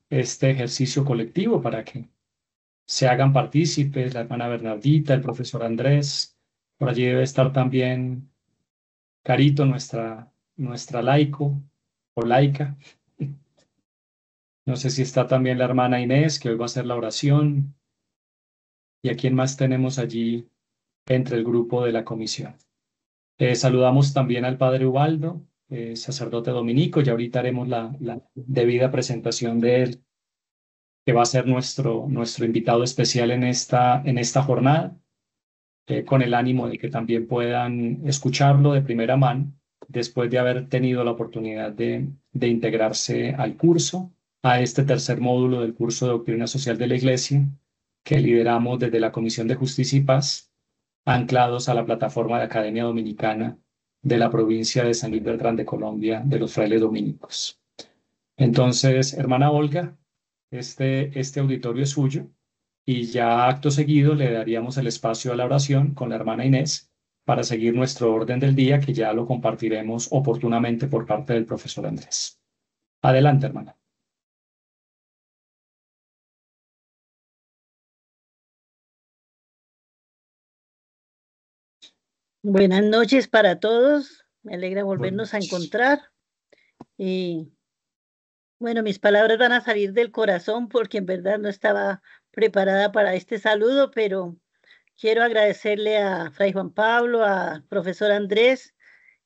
este ejercicio colectivo para que se hagan partícipes, la hermana Bernardita, el profesor Andrés. Por allí debe estar también Carito, nuestra laico o laica. No sé si está también la hermana Inés, que hoy va a hacer la oración. ¿Y a quién más tenemos allí entre el grupo de la comisión? Saludamos también al padre Ubaldo, sacerdote dominico. Ya ahorita haremos la debida presentación de él, que va a ser nuestro invitado especial en esta jornada, con el ánimo de que también puedan escucharlo de primera mano, después de haber tenido la oportunidad de integrarse al curso, a este tercer módulo del curso de Doctrina Social de la Iglesia, que lideramos desde la Comisión de Justicia y Paz, anclados a la plataforma de Academia Dominicana de la provincia de San Luis Beltrán de Colombia, de los frailes dominicos. Entonces, hermana Olga, este auditorio es suyo y ya acto seguido le daríamos el espacio a la oración con la hermana Inés para seguir nuestro orden del día, que ya lo compartiremos oportunamente por parte del profesor Andrés. Adelante, hermana. Buenas noches para todos. Me alegra Buenas volvernos a noches. encontrar. Y bueno, mis palabras van a salir del corazón porque en verdad no estaba preparada para este saludo, pero quiero agradecerle a Fray Juan Pablo, a profesor Andrés,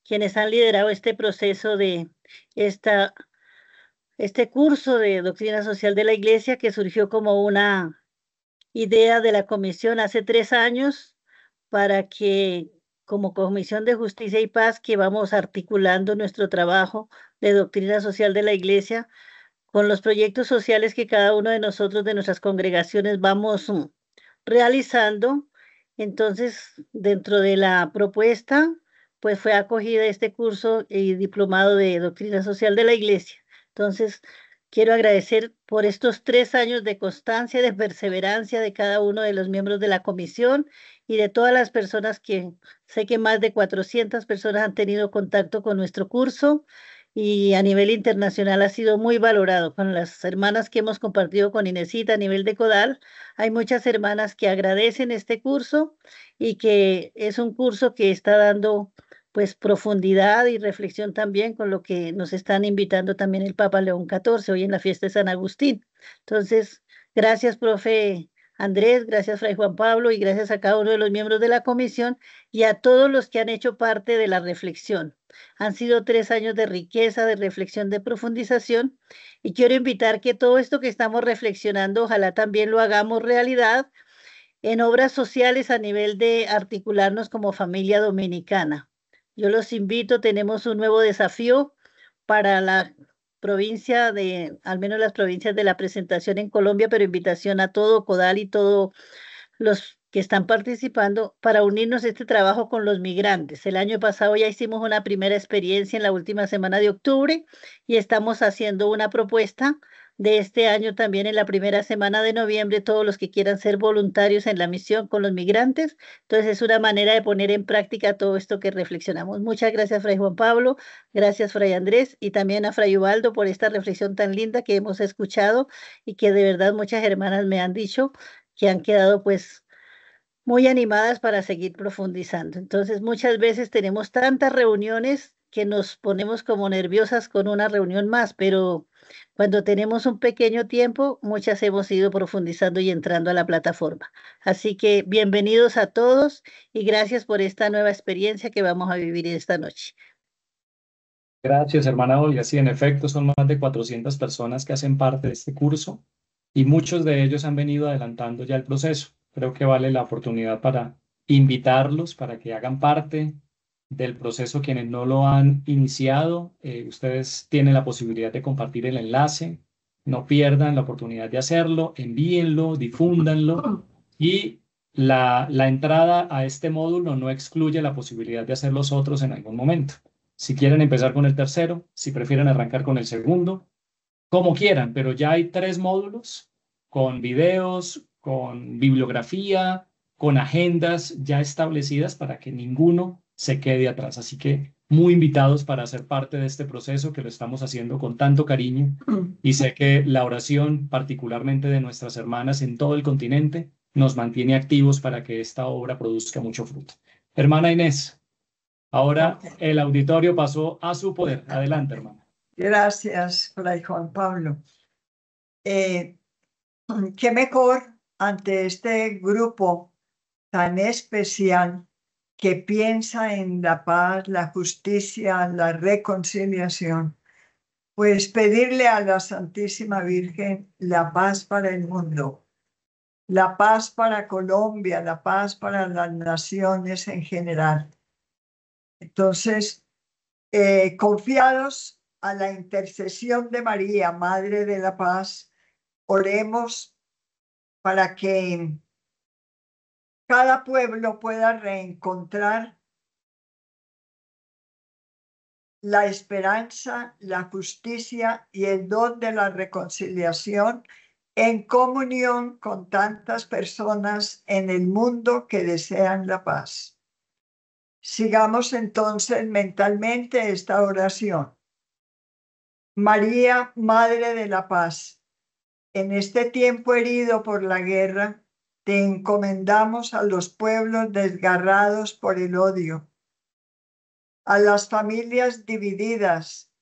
quienes han liderado este proceso de esta, este curso de Doctrina Social de la Iglesia que surgió como una idea de la comisión hace 3 años para que como Comisión de Justicia y Paz que vamos articulando nuestro trabajo de doctrina social de la Iglesia con los proyectos sociales que cada uno de nosotros, de nuestras congregaciones, vamos realizando. Entonces, dentro de la propuesta, pues fue acogida este curso y diplomado de doctrina social de la Iglesia. Entonces, quiero agradecer por estos 3 años de constancia, de perseverancia de cada uno de los miembros de la comisión y de todas las personas que sé que más de 400 personas han tenido contacto con nuestro curso y a nivel internacional ha sido muy valorado. Con las hermanas que hemos compartido con Inesita a nivel de Codal, hay muchas hermanas que agradecen este curso y que es un curso que está dando pues profundidad y reflexión también con lo que nos están invitando también el Papa León XIV hoy en la fiesta de San Agustín. Entonces, gracias, profe Andrés, gracias, Fray Juan Pablo, y gracias a cada uno de los miembros de la comisión y a todos los que han hecho parte de la reflexión. Han sido 3 años de riqueza, de reflexión, de profundización, y quiero invitar que todo esto que estamos reflexionando, ojalá también lo hagamos realidad en obras sociales a nivel de articularnos como familia dominicana. Yo los invito, tenemos un nuevo desafío para la provincia de, al menos las provincias de la presentación en Colombia, pero invitación a todo Codal y todos los que están participando para unirnos a este trabajo con los migrantes. El año pasado ya hicimos una primera experiencia en la última semana de octubre y estamos haciendo una propuesta de este año también en la primera semana de noviembre, todos los que quieran ser voluntarios en la misión con los migrantes. Entonces es una manera de poner en práctica todo esto que reflexionamos. Muchas gracias, Fray Juan Pablo, gracias, Fray Andrés, y también a Fray Ubaldo por esta reflexión tan linda que hemos escuchado y que de verdad muchas hermanas me han dicho que han quedado pues muy animadas para seguir profundizando. Entonces, muchas veces tenemos tantas reuniones que nos ponemos como nerviosas con una reunión más, pero cuando tenemos un pequeño tiempo, muchas hemos ido profundizando y entrando a la plataforma. Así que bienvenidos a todos y gracias por esta nueva experiencia que vamos a vivir esta noche. Gracias, hermana Olga. Sí, en efecto, son más de 400 personas que hacen parte de este curso y muchos de ellos han venido adelantando ya el proceso. Creo que vale la oportunidad para invitarlos para que hagan parte del proceso quienes no lo han iniciado. Ustedes tienen la posibilidad de compartir el enlace. No pierdan la oportunidad de hacerlo. Envíenlo, difúndanlo y la entrada a este módulo no excluye la posibilidad de hacer los otros en algún momento. Si quieren empezar con el tercero, si prefieren arrancar con el segundo, como quieran, pero ya hay 3 módulos con videos, con bibliografía, con agendas ya establecidas para que ninguno se quede atrás. Así que muy invitados para ser parte de este proceso que lo estamos haciendo con tanto cariño y sé que la oración, particularmente de nuestras hermanas en todo el continente, nos mantiene activos para que esta obra produzca mucho fruto. Hermana Inés, ahora Ok. el auditorio pasó a su poder. Adelante, hermana. Gracias, Fray Juan Pablo. Qué mejor ante este grupo tan especial que piensa en la paz, la justicia, la reconciliación, pues pedirle a la Santísima Virgen la paz para el mundo, la paz para Colombia, la paz para las naciones en general. Entonces, confiados a la intercesión de María, Madre de la Paz, oremos para que cada pueblo pueda reencontrar la esperanza, la justicia y el don de la reconciliación en comunión con tantas personas en el mundo que desean la paz. Sigamos entonces mentalmente esta oración. María, Madre de la Paz, en este tiempo herido por la guerra, te encomendamos a los pueblos desgarrados por el odio, a las familias divididas,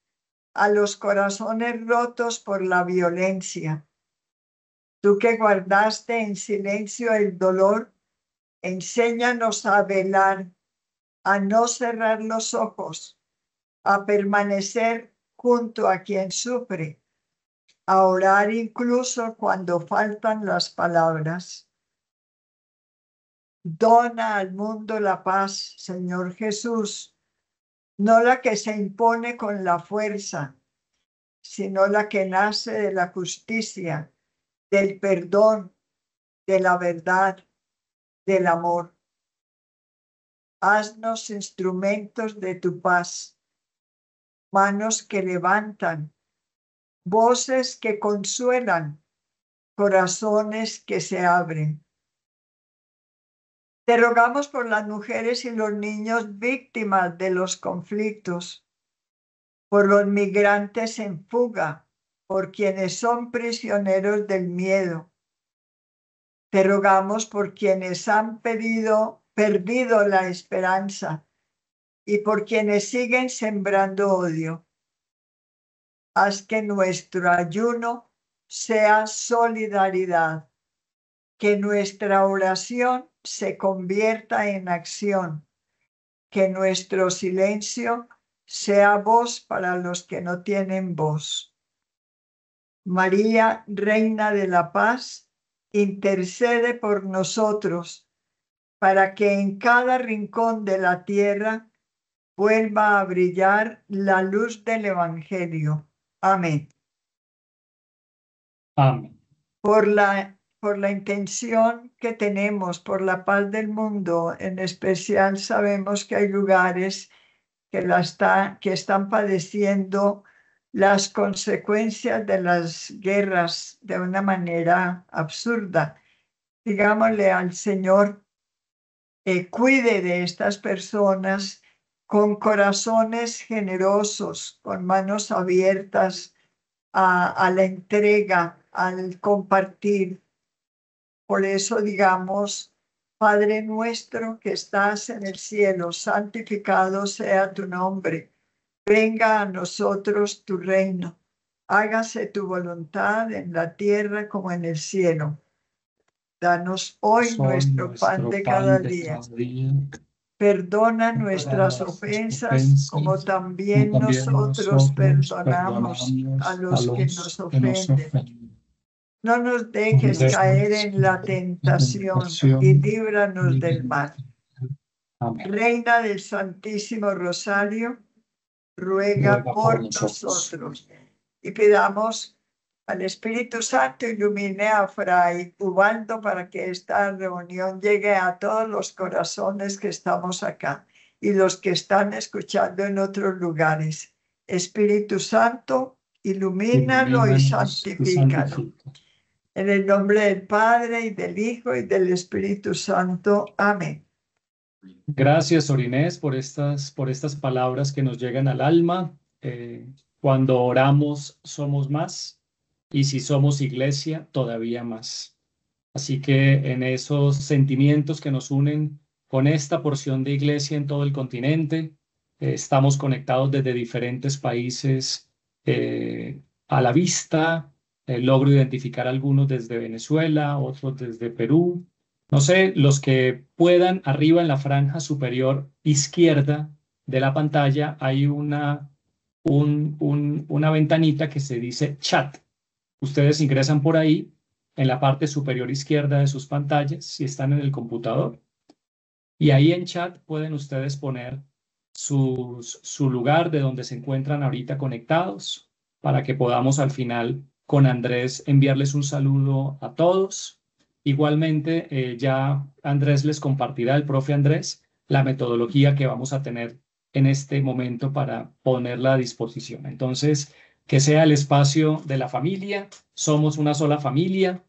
a los corazones rotos por la violencia. Tú que guardaste en silencio el dolor, enséñanos a velar, a no cerrar los ojos, a permanecer junto a quien sufre, a orar incluso cuando faltan las palabras. Dona al mundo la paz, Señor Jesús, no la que se impone con la fuerza, sino la que nace de la justicia, del perdón, de la verdad, del amor. Haznos instrumentos de tu paz, manos que levantan, voces que consuelan, corazones que se abren. Te rogamos por las mujeres y los niños víctimas de los conflictos, por los migrantes en fuga, por quienes son prisioneros del miedo. Te rogamos por quienes han perdido la esperanza y por quienes siguen sembrando odio. Haz que nuestro ayuno sea solidaridad, que nuestra oración se convierta en acción, que nuestro silencio sea voz para los que no tienen voz. María, Reina de la Paz, intercede por nosotros para que en cada rincón de la tierra vuelva a brillar la luz del Evangelio. Amén. Amén. Por la intención que tenemos, por la paz del mundo, en especial sabemos que hay lugares que están padeciendo las consecuencias de las guerras de una manera absurda. Digámosle al Señor, cuide de estas personas con corazones generosos, con manos abiertas a la entrega, al compartir. Por eso digamos, Padre nuestro que estás en el cielo, santificado sea tu nombre. Venga a nosotros tu reino. Hágase tu voluntad en la tierra como en el cielo. Danos hoy nuestro pan de cada día. Perdona nuestras ofensas como también nosotros perdonamos a los que nos ofenden. No nos dejes caer en la tentación y líbranos del mal. Amén. Reina del Santísimo Rosario, ruega por nosotros. Y pidamos al Espíritu Santo ilumine a Fray Ubaldo para que esta reunión llegue a todos los corazones que estamos acá y los que están escuchando en otros lugares. Espíritu Santo, ilumínalo y santifícalo. En el nombre del Padre, y del Hijo, y del Espíritu Santo. Amén. Gracias, Orinés, por estas palabras que nos llegan al alma. Cuando oramos somos más y si somos iglesia, todavía más. Así que en esos sentimientos que nos unen con esta porción de iglesia en todo el continente, estamos conectados desde diferentes países a la vista. Logro identificar algunos desde Venezuela, otros desde Perú. No sé, los que puedan, arriba en la franja superior izquierda de la pantalla hay una ventanita que se dice chat. Ustedes ingresan por ahí en la parte superior izquierda de sus pantallas, si están en el computador, y ahí en chat pueden ustedes poner su lugar de donde se encuentran ahorita conectados para que podamos al final con Andrés enviarles un saludo a todos. Igualmente, ya Andrés les compartirá, el profe Andrés, la metodología que vamos a tener en este momento para ponerla a disposición. Entonces, que sea el espacio de la familia, somos una sola familia,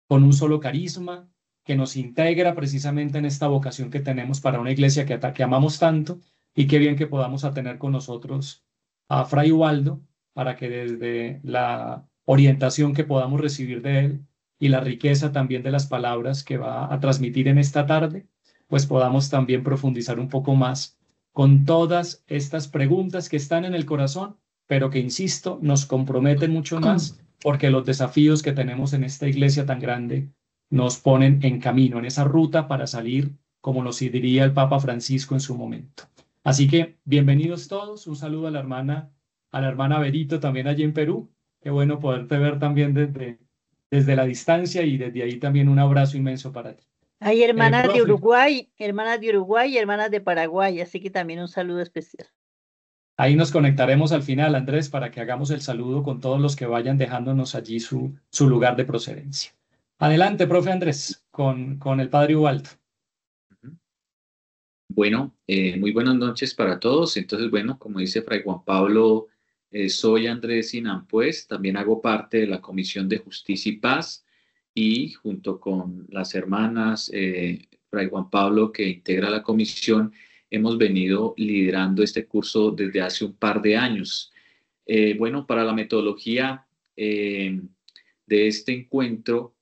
con un solo carisma, que nos integra precisamente en esta vocación que tenemos para una iglesia que amamos tanto, y qué bien que podamos a tener con nosotros a Fray Ubaldo para que desde la orientación que podamos recibir de él y la riqueza también de las palabras que va a transmitir en esta tarde, pues podamos también profundizar un poco más con todas estas preguntas que están en el corazón, pero que, insisto, nos comprometen mucho más porque los desafíos que tenemos en esta iglesia tan grande nos ponen en camino, en esa ruta para salir, como nos diría el Papa Francisco en su momento. Así que bienvenidos todos, un saludo a la hermana Berito también allí en Perú. Qué bueno poderte ver también desde la distancia y desde ahí también un abrazo inmenso para ti. Hay hermanas de Profe, Uruguay, y hermanas de Paraguay, así que también un saludo especial. ahí nos conectaremos al final, Andrés, para que hagamos el saludo con todos los que vayan dejándonos allí su lugar de procedencia. Adelante, profe Andrés, con el padre Ubaldo. Bueno, muy buenas noches para todos. Entonces, bueno, como dice Fray Juan Pablo, soy Andrés Sinan, pues también hago parte de la Comisión de Justicia y Paz y junto con las hermanas Fray Juan Pablo, que integra la comisión, hemos venido liderando este curso desde hace un par de años. Bueno, para la metodología de este encuentro,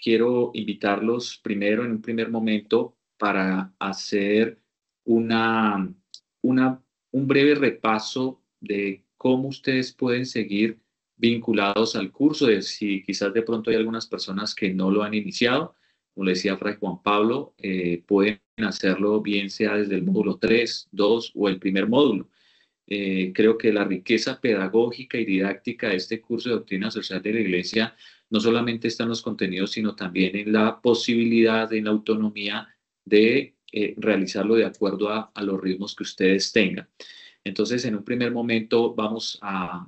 quiero invitarlos primero, en un primer momento, para hacer una, un breve repaso de cómo ustedes pueden seguir vinculados al curso, de si quizás de pronto hay algunas personas que no lo han iniciado, como le decía Fray Juan Pablo, pueden hacerlo bien sea desde el módulo 3, 2 o el primer módulo. Creo que la riqueza pedagógica y didáctica de este curso de doctrina social de la Iglesia no solamente está en los contenidos, sino también en la posibilidad, en la autonomía de realizarlo de acuerdo a los ritmos que ustedes tengan. Entonces, en un primer momento vamos a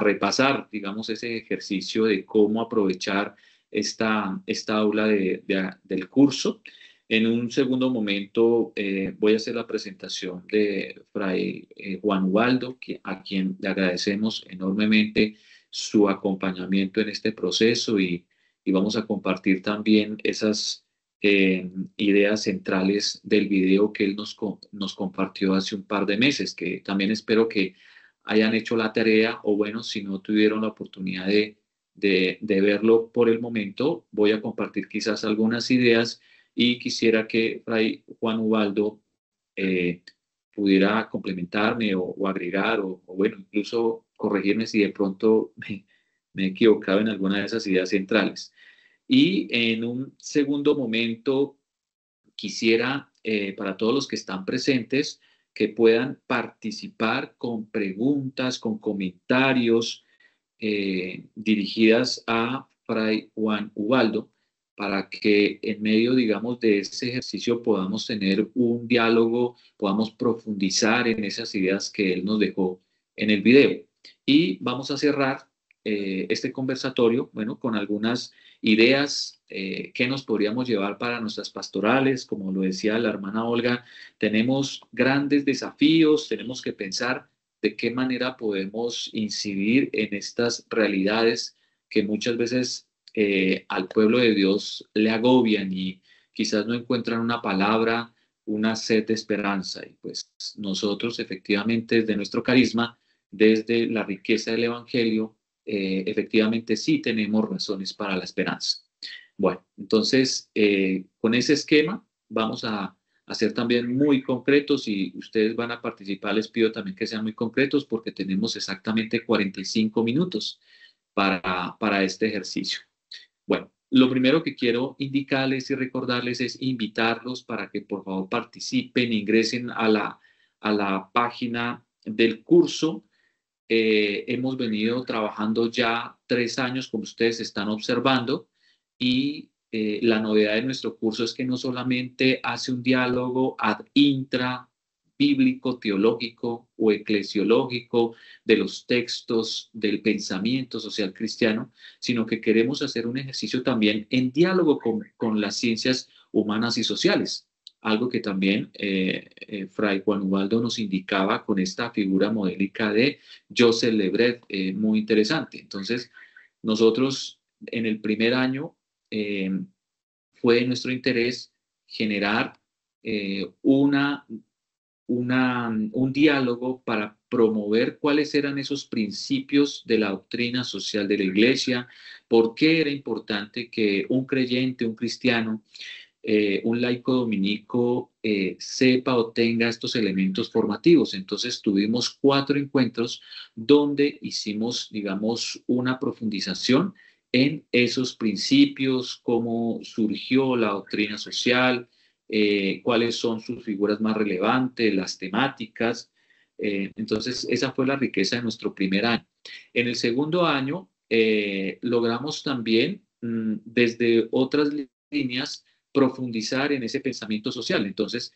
repasar, digamos, ese ejercicio de cómo aprovechar esta aula del curso. En un segundo momento voy a hacer la presentación de Fray Juan Ubaldo, a quien le agradecemos enormemente su acompañamiento en este proceso y vamos a compartir también esas ideas centrales del video que él nos compartió hace un par de meses, que también espero que hayan hecho la tarea o bueno, si no tuvieron la oportunidad de verlo por el momento, voy a compartir quizás algunas ideas y quisiera que Fray Juan Ubaldo pudiera complementarme o agregar o bueno, incluso corregirme si de pronto me he equivocado en alguna de esas ideas centrales. Y en un segundo momento quisiera para todos los que están presentes que puedan participar con preguntas, con comentarios dirigidas a Fray Juan Ubaldo para que en medio, digamos, de ese ejercicio podamos tener un diálogo, podamos profundizar en esas ideas que él nos dejó en el video. Y vamos a cerrar este conversatorio, bueno, con algunas ideas que nos podríamos llevar para nuestras pastorales. Como lo decía la hermana Olga, tenemos grandes desafíos, tenemos que pensar de qué manera podemos incidir en estas realidades que muchas veces al pueblo de Dios le agobian y quizás no encuentran una palabra una sed de esperanza. Y pues nosotros efectivamente desde nuestro carisma, desde la riqueza del Evangelio, efectivamente sí tenemos razones para la esperanza. Bueno, entonces con ese esquema vamos a ser también muy concretos y ustedes van a participar. Les pido también que sean muy concretos porque tenemos exactamente 45 minutos para este ejercicio. Bueno, lo primero que quiero indicarles y recordarles es invitarlos para que por favor participen, ingresen a la página del curso. Hemos venido trabajando ya 3 años, como ustedes están observando, y la novedad de nuestro curso es que no solamente hace un diálogo ad intra, bíblico, teológico o eclesiológico de los textos del pensamiento social cristiano, sino que queremos hacer un ejercicio también en diálogo con las ciencias humanas y sociales. Algo que también Fray Juan Ubaldo nos indicaba con esta figura modélica de Joseph Lebret, muy interesante. Entonces, nosotros en el primer año fue nuestro interés generar un diálogo para promover cuáles eran esos principios de la doctrina social de la Iglesia, por qué era importante que un creyente, un cristiano, un laico dominico sepa o tenga estos elementos formativos. Entonces tuvimos 4 encuentros donde hicimos, digamos, una profundización en esos principios, cómo surgió la doctrina social, cuáles son sus figuras más relevantes, las temáticas. Entonces esa fue la riqueza de nuestro primer año. En el segundo año logramos también desde otras líneas profundizar en ese pensamiento social. Entonces,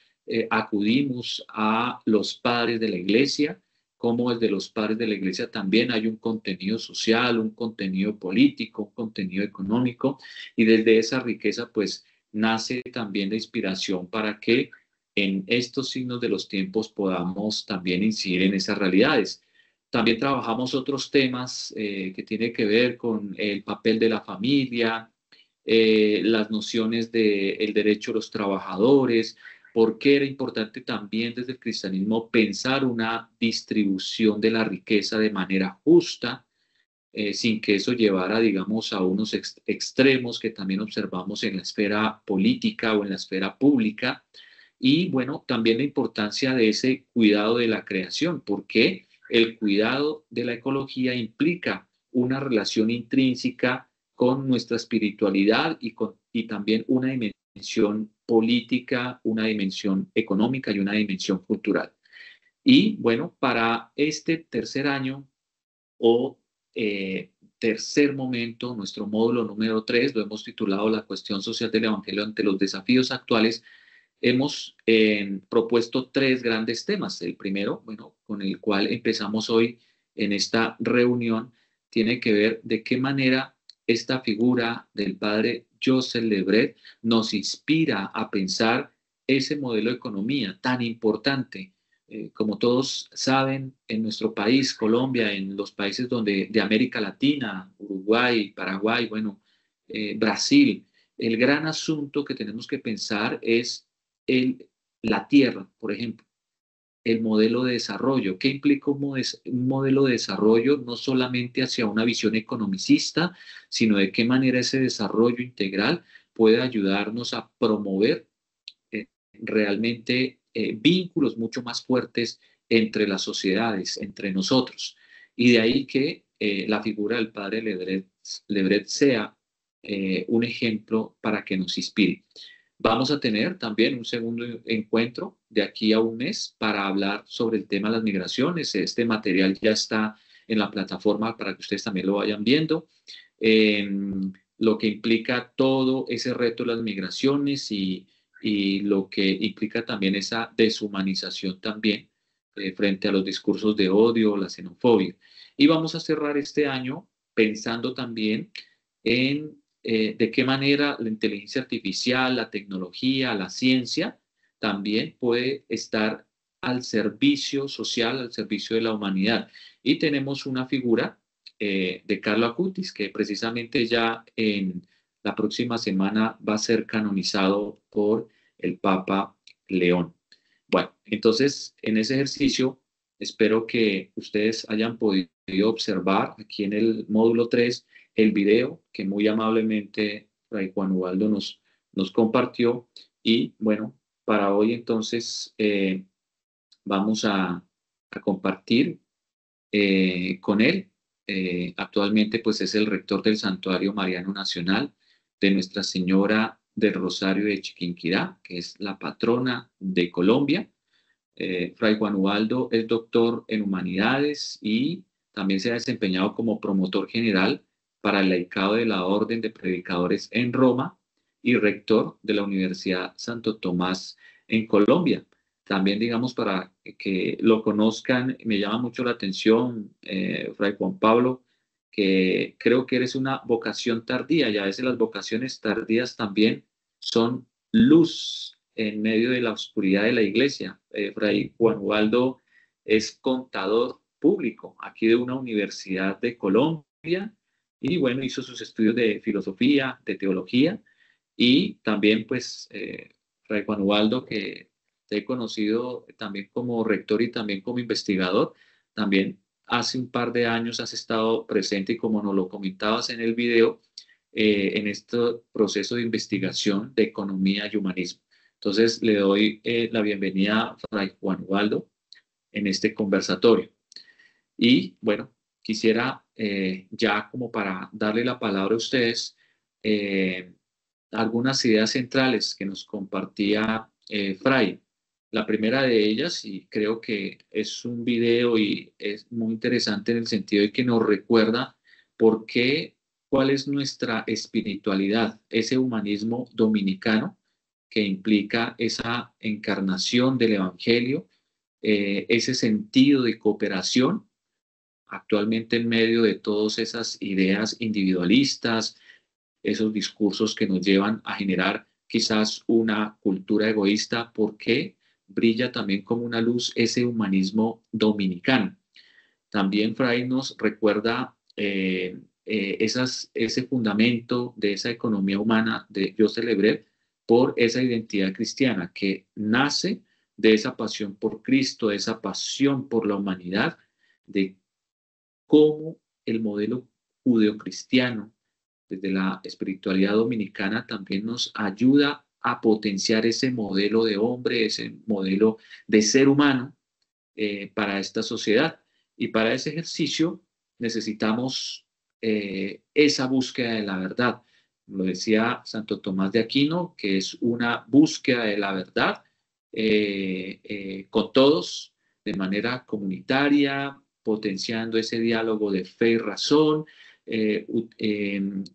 acudimos a los padres de la iglesia, como desde los padres de la iglesia también hay un contenido social, un contenido político, un contenido económico, y desde esa riqueza, pues, nace también la inspiración para que en estos signos de los tiempos podamos también incidir en esas realidades. También trabajamos otros temas que tienen que ver con el papel de la familia, las nociones del derecho de los trabajadores, por qué era importante también desde el cristianismo pensar una distribución de la riqueza de manera justa, sin que eso llevara, digamos, a unos extremos que también observamos en la esfera política o en la esfera pública. Y bueno, también la importancia de ese cuidado de la creación, porque el cuidado de la ecología implica una relación intrínseca con nuestra espiritualidad y también una dimensión política, una dimensión económica y una dimensión cultural. Y bueno, para este tercer año o tercer momento, nuestro módulo número 3, lo hemos titulado La cuestión social del Evangelio ante los desafíos actuales. Hemos propuesto 3 grandes temas. El primero, bueno, con el cual empezamos hoy en esta reunión, tiene que ver de qué manera esta figura del padre Joseph Lebret nos inspira a pensar ese modelo de economía tan importante. Como todos saben, en nuestro país, Colombia, en los países de América Latina, Uruguay, Paraguay, bueno, Brasil, el gran asunto que tenemos que pensar es la tierra, por ejemplo, el modelo de desarrollo. ¿Qué implica un modelo de desarrollo? No solamente hacia una visión economicista, sino de qué manera ese desarrollo integral puede ayudarnos a promover realmente vínculos mucho más fuertes entre las sociedades, entre nosotros. Y de ahí que la figura del padre Lebret sea un ejemplo para que nos inspire. Vamos a tener también un segundo encuentro de aquí a un mes para hablar sobre el tema de las migraciones. Este material ya está en la plataforma para que ustedes también lo vayan viendo. Lo que implica todo ese reto de las migraciones y lo que implica también esa deshumanización también frente a los discursos de odio, la xenofobia. Y vamos a cerrar este año pensando también en de qué manera la inteligencia artificial, la tecnología, la ciencia también puede estar al servicio social, al servicio de la humanidad. Y tenemos una figura de Carlo Acutis, que precisamente ya en la próxima semana va a ser canonizado por el Papa León. Bueno, entonces en ese ejercicio espero que ustedes hayan podido observar aquí en el módulo 3 el video que muy amablemente Fray Juan Ubaldo nos compartió. Y bueno, para hoy entonces vamos a compartir con él. Actualmente pues es el rector del Santuario Mariano Nacional de Nuestra Señora del Rosario de Chiquinquirá, que es la patrona de Colombia. Fray Juan Ubaldo es doctor en humanidades y también se ha desempeñado como promotor general para el laicado de la Orden de Predicadores en Roma y rector de la Universidad Santo Tomás en Colombia. También, digamos, para que lo conozcan, me llama mucho la atención, Fray Juan Pablo, que creo que eres una vocación tardía, y a veces las vocaciones tardías también son luz en medio de la oscuridad de la iglesia. Fray Juan Ubaldo es contador público aquí de una universidad de Colombia y bueno, hizo sus estudios de filosofía, de teología y también pues Fray Juan Ubaldo, que te he conocido también como rector y también como investigador, también hace un par de años has estado presente y como nos lo comentabas en el video, en este proceso de investigación de economía y humanismo. Entonces le doy la bienvenida a Fray Juan Ubaldo en este conversatorio. Y bueno, quisiera ya como para darle la palabra a ustedes, algunas ideas centrales que nos compartía Fray. La primera de ellas, y creo que es un video y es muy interesante en el sentido de que nos recuerda por qué, cuál es nuestra espiritualidad, ese humanismo dominicano que implica esa encarnación del Evangelio, ese sentido de cooperación, actualmente en medio de todas esas ideas individualistas, esos discursos que nos llevan a generar quizás una cultura egoísta, porque brilla también como una luz ese humanismo dominicano. También Fray nos recuerda ese fundamento de esa economía humana de Joseph Lebret por esa identidad cristiana que nace de esa pasión por Cristo, de esa pasión por la humanidad, de cómo el modelo judeocristiano desde la espiritualidad dominicana también nos ayuda a potenciar ese modelo de hombre, ese modelo de ser humano para esta sociedad. Y para ese ejercicio necesitamos esa búsqueda de la verdad. Lo decía Santo Tomás de Aquino, que es una búsqueda de la verdad con todos, de manera comunitaria, potenciando ese diálogo de fe y razón,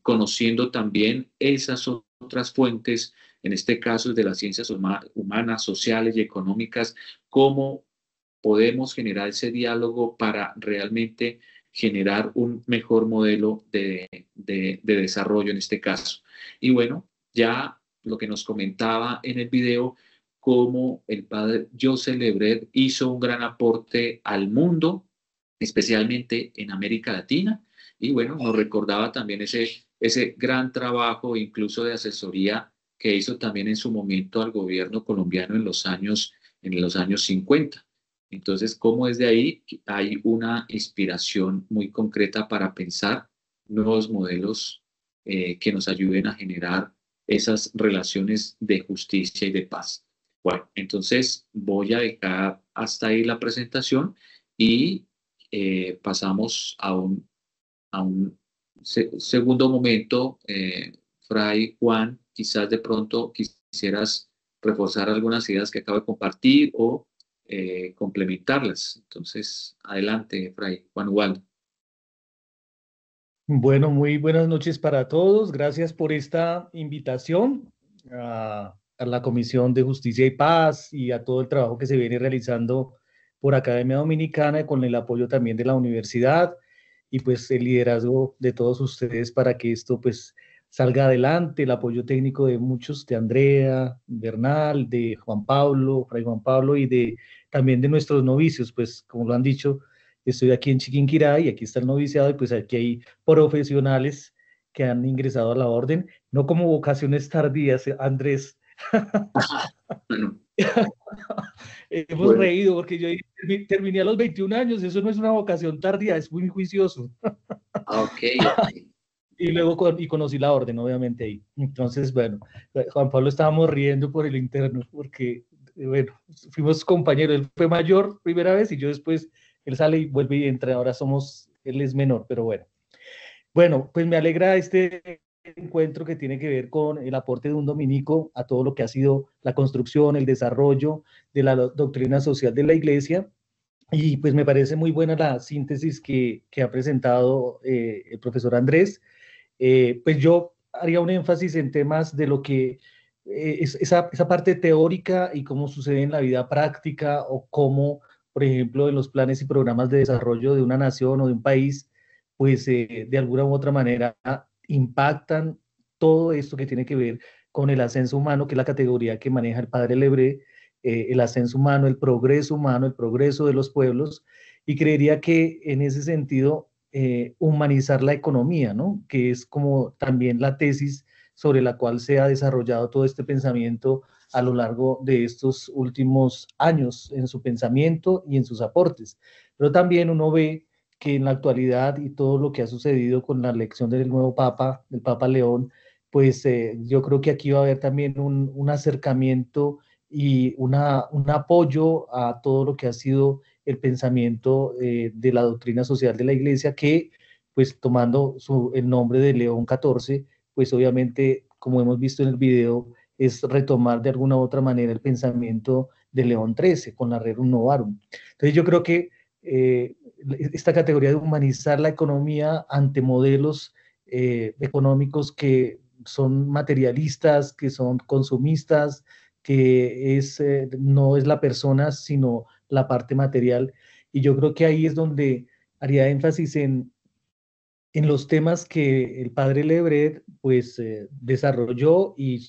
conociendo también esas otras fuentes, en este caso de las ciencias humanas, sociales y económicas, cómo podemos generar ese diálogo para realmente generar un mejor modelo de desarrollo en este caso. Y bueno, ya lo que nos comentaba en el video, cómo el padre Joseph Lebret hizo un gran aporte al mundo, especialmente en América Latina, y bueno, nos recordaba también ese gran trabajo, incluso de asesoría, que hizo también en su momento al gobierno colombiano en los años 50. Entonces, cómo desde ahí hay una inspiración muy concreta para pensar nuevos modelos que nos ayuden a generar esas relaciones de justicia y de paz. Bueno, entonces voy a dejar hasta ahí la presentación y pasamos a un segundo momento. Fray Juan, quizás de pronto quisieras reforzar algunas ideas que acabo de compartir o complementarlas. Entonces, adelante, Fray Juan Ubaldo. Bueno, muy buenas noches para todos. Gracias por esta invitación a la Comisión de Justicia y Paz y a todo el trabajo que se viene realizando por Academia Dominicana y con el apoyo también de la universidad y pues el liderazgo de todos ustedes para que esto pues salga adelante, el apoyo técnico de muchos, de Andrea, Bernal, de Juan Pablo, Fray Juan Pablo y también de nuestros novicios, pues como lo han dicho, estoy aquí en Chiquinquirá y aquí está el noviciado y pues aquí hay profesionales que han ingresado a la orden, no como vocaciones tardías, Andrés. Bueno, Hemos Bueno. reído porque yo terminé a los 21 años, eso no es una vocación tardía, es muy juicioso. Ok. Y luego conocí la orden, obviamente, ahí. Entonces, bueno, Juan Pablo estábamos riendo por el interno, porque, bueno, fuimos compañeros. Él fue mayor primera vez y yo después, él sale y vuelve y entra. Ahora él es menor, pero bueno. Bueno, pues me alegra este encuentro que tiene que ver con el aporte de un dominico a todo lo que ha sido la construcción, el desarrollo de la doctrina social de la Iglesia. Y pues me parece muy buena la síntesis que ha presentado el profesor Andrés. Pues yo haría un énfasis en temas de lo que es esa parte teórica y cómo sucede en la vida práctica o cómo, por ejemplo, en los planes y programas de desarrollo de una nación o de un país, pues de alguna u otra manera impactan todo esto que tiene que ver con el ascenso humano, que es la categoría que maneja el padre Lebré, el ascenso humano, el progreso de los pueblos, y creería que en ese sentido humanizar la economía, ¿no? Que es como también la tesis sobre la cual se ha desarrollado todo este pensamiento a lo largo de estos últimos años en su pensamiento y en sus aportes. Pero también uno ve que en la actualidad y todo lo que ha sucedido con la elección del nuevo Papa, del Papa León, pues yo creo que aquí va a haber también un acercamiento y un apoyo a todo lo que ha sido el pensamiento de la doctrina social de la Iglesia, que pues tomando el nombre de León XIV, pues obviamente, como hemos visto en el video, es retomar de alguna u otra manera el pensamiento de León XIII con la Rerum Novarum. Entonces yo creo que esta categoría de humanizar la economía ante modelos económicos que son materialistas, que son consumistas, que no es la persona, sino la parte material. Y yo creo que ahí es donde haría énfasis en los temas que el padre Lebret pues desarrolló y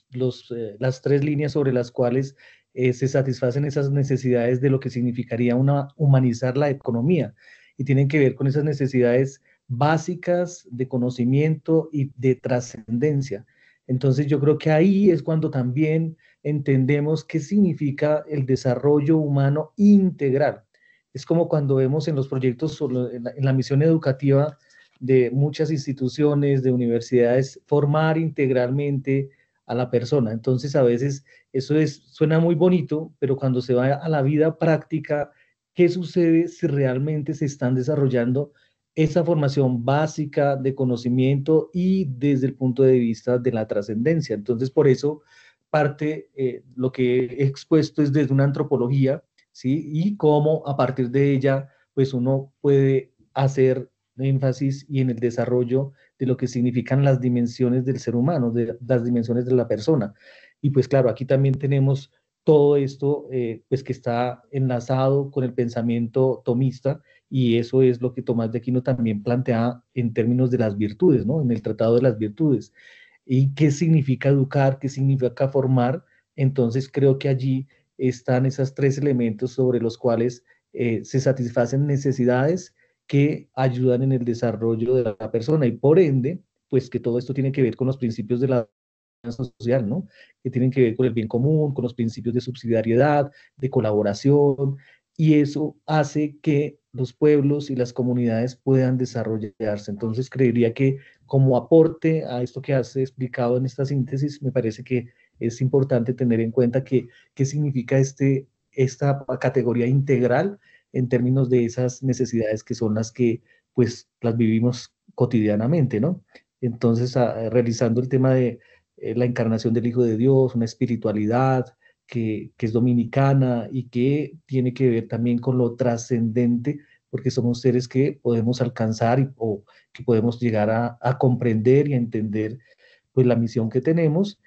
las tres líneas sobre las cuales se satisfacen esas necesidades de lo que significaría humanizar la economía, y tienen que ver con esas necesidades básicas de conocimiento y de trascendencia. Entonces yo creo que ahí es cuando también entendemos qué significa el desarrollo humano integral. Es como cuando vemos en los proyectos, en la misión educativa de muchas instituciones, de universidades, formar integralmente a la persona. Entonces, a veces eso suena muy bonito, pero cuando se va a la vida práctica, ¿qué sucede si realmente se están desarrollando esa formación básica de conocimiento y desde el punto de vista de la trascendencia? Entonces, por eso parte, lo que he expuesto es desde una antropología, ¿sí? Y cómo a partir de ella, pues uno puede hacer énfasis y en el desarrollo de lo que significan las dimensiones del ser humano, de las dimensiones de la persona. Y pues claro, aquí también tenemos todo esto pues que está enlazado con el pensamiento tomista, y eso es lo que Tomás de Aquino también plantea en términos de las virtudes, ¿no? En el Tratado de las Virtudes. ¿Y qué significa educar? ¿Qué significa formar? Entonces creo que allí están esos tres elementos sobre los cuales se satisfacen necesidades que ayudan en el desarrollo de la persona, y por ende, pues que todo esto tiene que ver con los principios de la social, ¿no? Que tienen que ver con el bien común, con los principios de subsidiariedad, de colaboración, y eso hace que los pueblos y las comunidades puedan desarrollarse. Entonces, creería que como aporte a esto que has explicado en esta síntesis, me parece que es importante tener en cuenta qué significa esta categoría integral en términos de esas necesidades que son las que pues las vivimos cotidianamente, ¿no? Entonces, realizando el tema de la encarnación del Hijo de Dios, una espiritualidad que es dominicana y que tiene que ver también con lo trascendente, porque somos seres que podemos alcanzar o que podemos llegar a comprender y a entender pues la misión que tenemos,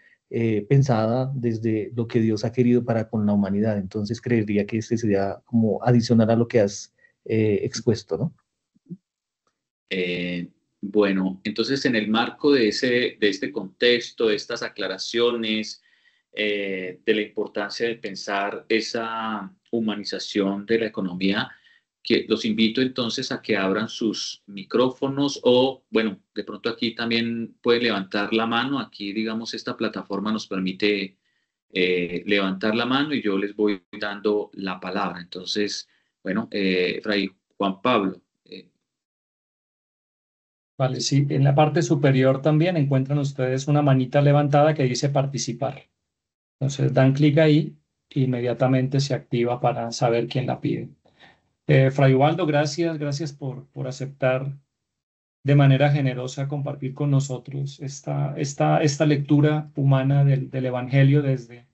pensada desde lo que Dios ha querido para con la humanidad. Entonces creería que este sería como adicional a lo que has expuesto, ¿no? Bueno, entonces en el marco de este contexto, de estas aclaraciones, de la importancia de pensar esa humanización de la economía, que los invito entonces a que abran sus micrófonos o, bueno, de pronto aquí también pueden levantar la mano. Aquí, digamos, esta plataforma nos permite levantar la mano y yo les voy dando la palabra. Entonces, bueno, Fray Juan Pablo. Vale, sí, en la parte superior también encuentran ustedes una manita levantada que dice participar. Entonces dan clic ahí e inmediatamente se activa para saber quién la pide. Fray Ubaldo, gracias por aceptar de manera generosa compartir con nosotros esta lectura humana del Evangelio desde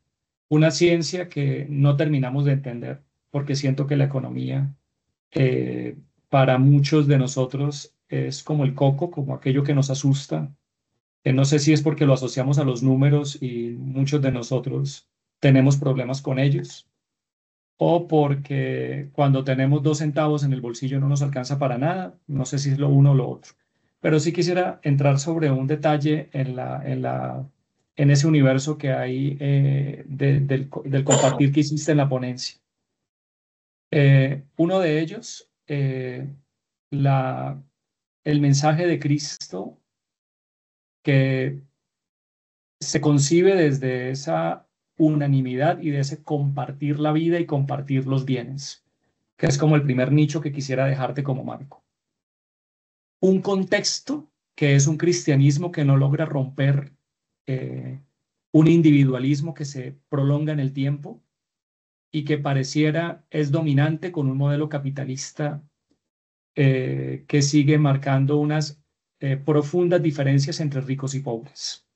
una ciencia que no terminamos de entender, porque siento que la economía eh, para muchos de nosotros es como el coco, como aquello que nos asusta. No sé si es porque lo asociamos a los números y muchos de nosotros tenemos problemas con ellos, o porque cuando tenemos 2 centavos en el bolsillo no nos alcanza para nada. No sé si es lo uno o lo otro. Pero sí quisiera entrar sobre un detalle en ese universo que hay del compartir que hiciste en la ponencia. Uno de ellos, el mensaje de Cristo que se concibe desde esa unanimidad y de ese compartir la vida y compartir los bienes, que es como el primer nicho que quisiera dejarte como marco. Un contexto que es un cristianismo que no logra romper un individualismo que se prolonga en el tiempo y que pareciera es dominante con un modelo capitalista que sigue marcando unas profundas diferencias entre ricos y pobres.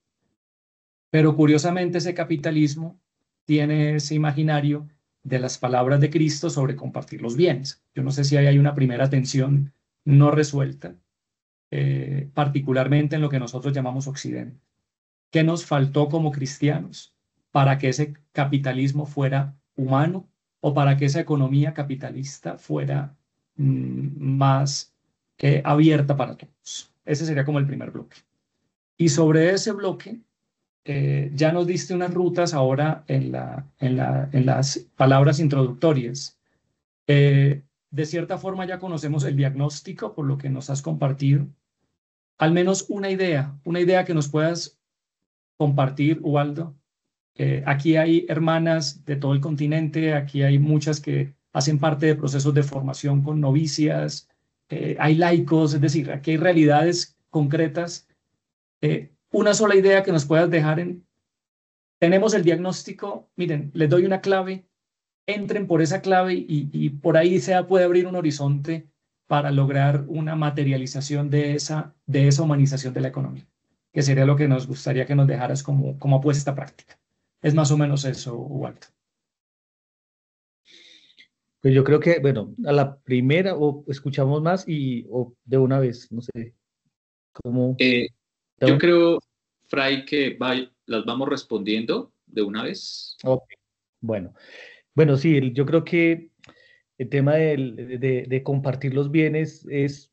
Pero curiosamente ese capitalismo tiene ese imaginario de las palabras de Cristo sobre compartir los bienes. Yo no sé si ahí hay una primera tensión no resuelta, particularmente en lo que nosotros llamamos Occidente. ¿Qué nos faltó como cristianos para que ese capitalismo fuera humano o para que esa economía capitalista fuera más abierta para todos? Ese sería como el primer bloque. Y sobre ese bloque, ya nos diste unas rutas ahora en las palabras introductorias. De cierta forma ya conocemos el diagnóstico por lo que nos has compartido. Al menos una idea que nos puedas compartir, Ubaldo. Aquí hay hermanas de todo el continente, aquí hay muchas que hacen parte de procesos de formación con novicias, hay laicos, es decir, aquí hay realidades concretas. Una sola idea que nos puedas dejar tenemos el diagnóstico, miren, les doy una clave, entren por esa clave y por ahí puede abrir un horizonte para lograr una materialización de esa humanización de la economía, que sería lo que nos gustaría que nos dejaras como apuesta práctica. Es más o menos eso, Walter. Pues yo creo que, bueno, a la primera o escuchamos más o de una vez, no sé, cómo... Yo creo, Fray, que las vamos respondiendo de una vez. Okay. Bueno, sí, yo creo que el tema de compartir los bienes es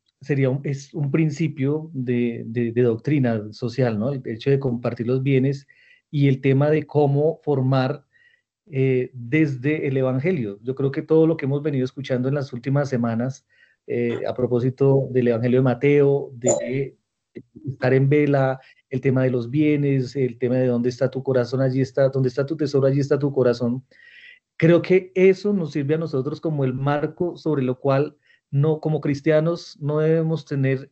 un principio de doctrina social, ¿no? El hecho de compartir los bienes y el tema de cómo formar desde el Evangelio. Yo creo que todo lo que hemos venido escuchando en las últimas semanas, a propósito del Evangelio de Mateo, de estar en vela, el tema de los bienes, el tema de dónde está tu corazón, allí está, dónde está tu tesoro, allí está tu corazón. Creo que eso nos sirve a nosotros como el marco sobre lo cual como cristianos no debemos tener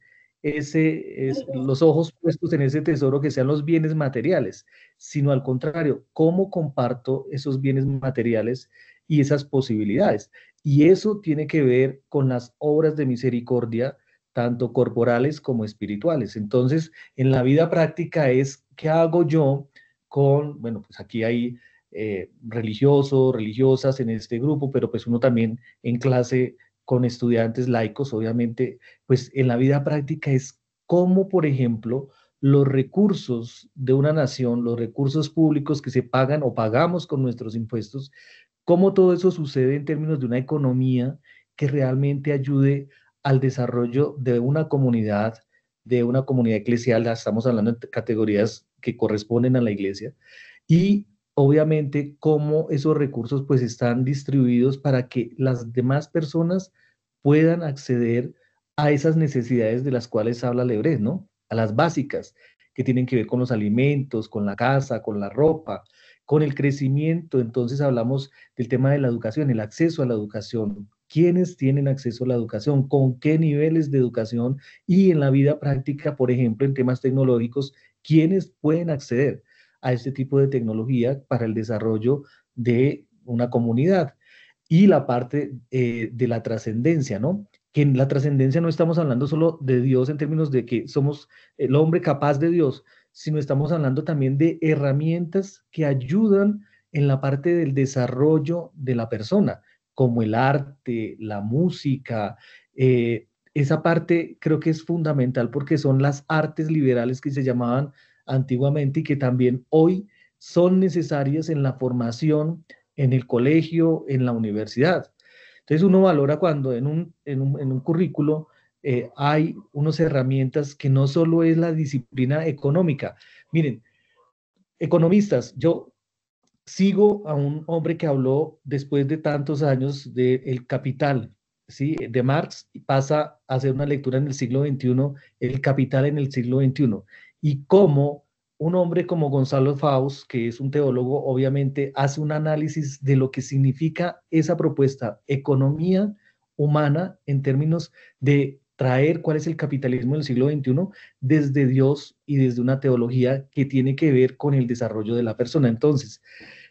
los ojos puestos en ese tesoro que sean los bienes materiales, sino al contrario, cómo comparto esos bienes materiales y esas posibilidades. Y eso tiene que ver con las obras de misericordia, tanto corporales como espirituales. Entonces, en la vida práctica es, ¿qué hago yo bueno, pues aquí hay religiosos, religiosas en este grupo, pero pues uno también en clase con estudiantes laicos, obviamente, pues en la vida práctica es cómo, por ejemplo, los recursos de una nación, los recursos públicos que se pagan o pagamos con nuestros impuestos, cómo todo eso sucede en términos de una economía que realmente ayude al desarrollo de una comunidad eclesial. Estamos hablando de categorías que corresponden a la iglesia, y obviamente cómo esos recursos pues están distribuidos para que las demás personas puedan acceder a esas necesidades de las cuales habla Lebré, ¿no? A las básicas, que tienen que ver con los alimentos, con la casa, con la ropa, con el crecimiento, entonces hablamos del tema de la educación, el acceso a la educación. ¿Quiénes tienen acceso a la educación? ¿Con qué niveles de educación? Y en la vida práctica, por ejemplo, en temas tecnológicos, ¿quiénes pueden acceder a este tipo de tecnología para el desarrollo de una comunidad? Y la parte de la trascendencia, ¿no? Que en la trascendencia no estamos hablando solo de Dios en términos de que somos el hombre capaz de Dios, sino estamos hablando también de herramientas que ayudan en la parte del desarrollo de la persona, como el arte, la música. Esa parte creo que es fundamental porque son las artes liberales que se llamaban antiguamente y que también hoy son necesarias en la formación en el colegio, en la universidad. Entonces uno valora cuando en un currículo hay unas herramientas que no solo es la disciplina económica. Miren, economistas, yo sigo a un hombre que habló después de tantos años de El Capital, ¿sí? De Marx, y pasa a hacer una lectura en el siglo XXI, El Capital en el siglo XXI, y cómo un hombre como Gonzalo Faust, que es un teólogo, obviamente hace un análisis de lo que significa esa propuesta, economía humana, en términos de traer cuál es el capitalismo del siglo XXI desde Dios y desde una teología que tiene que ver con el desarrollo de la persona. Entonces,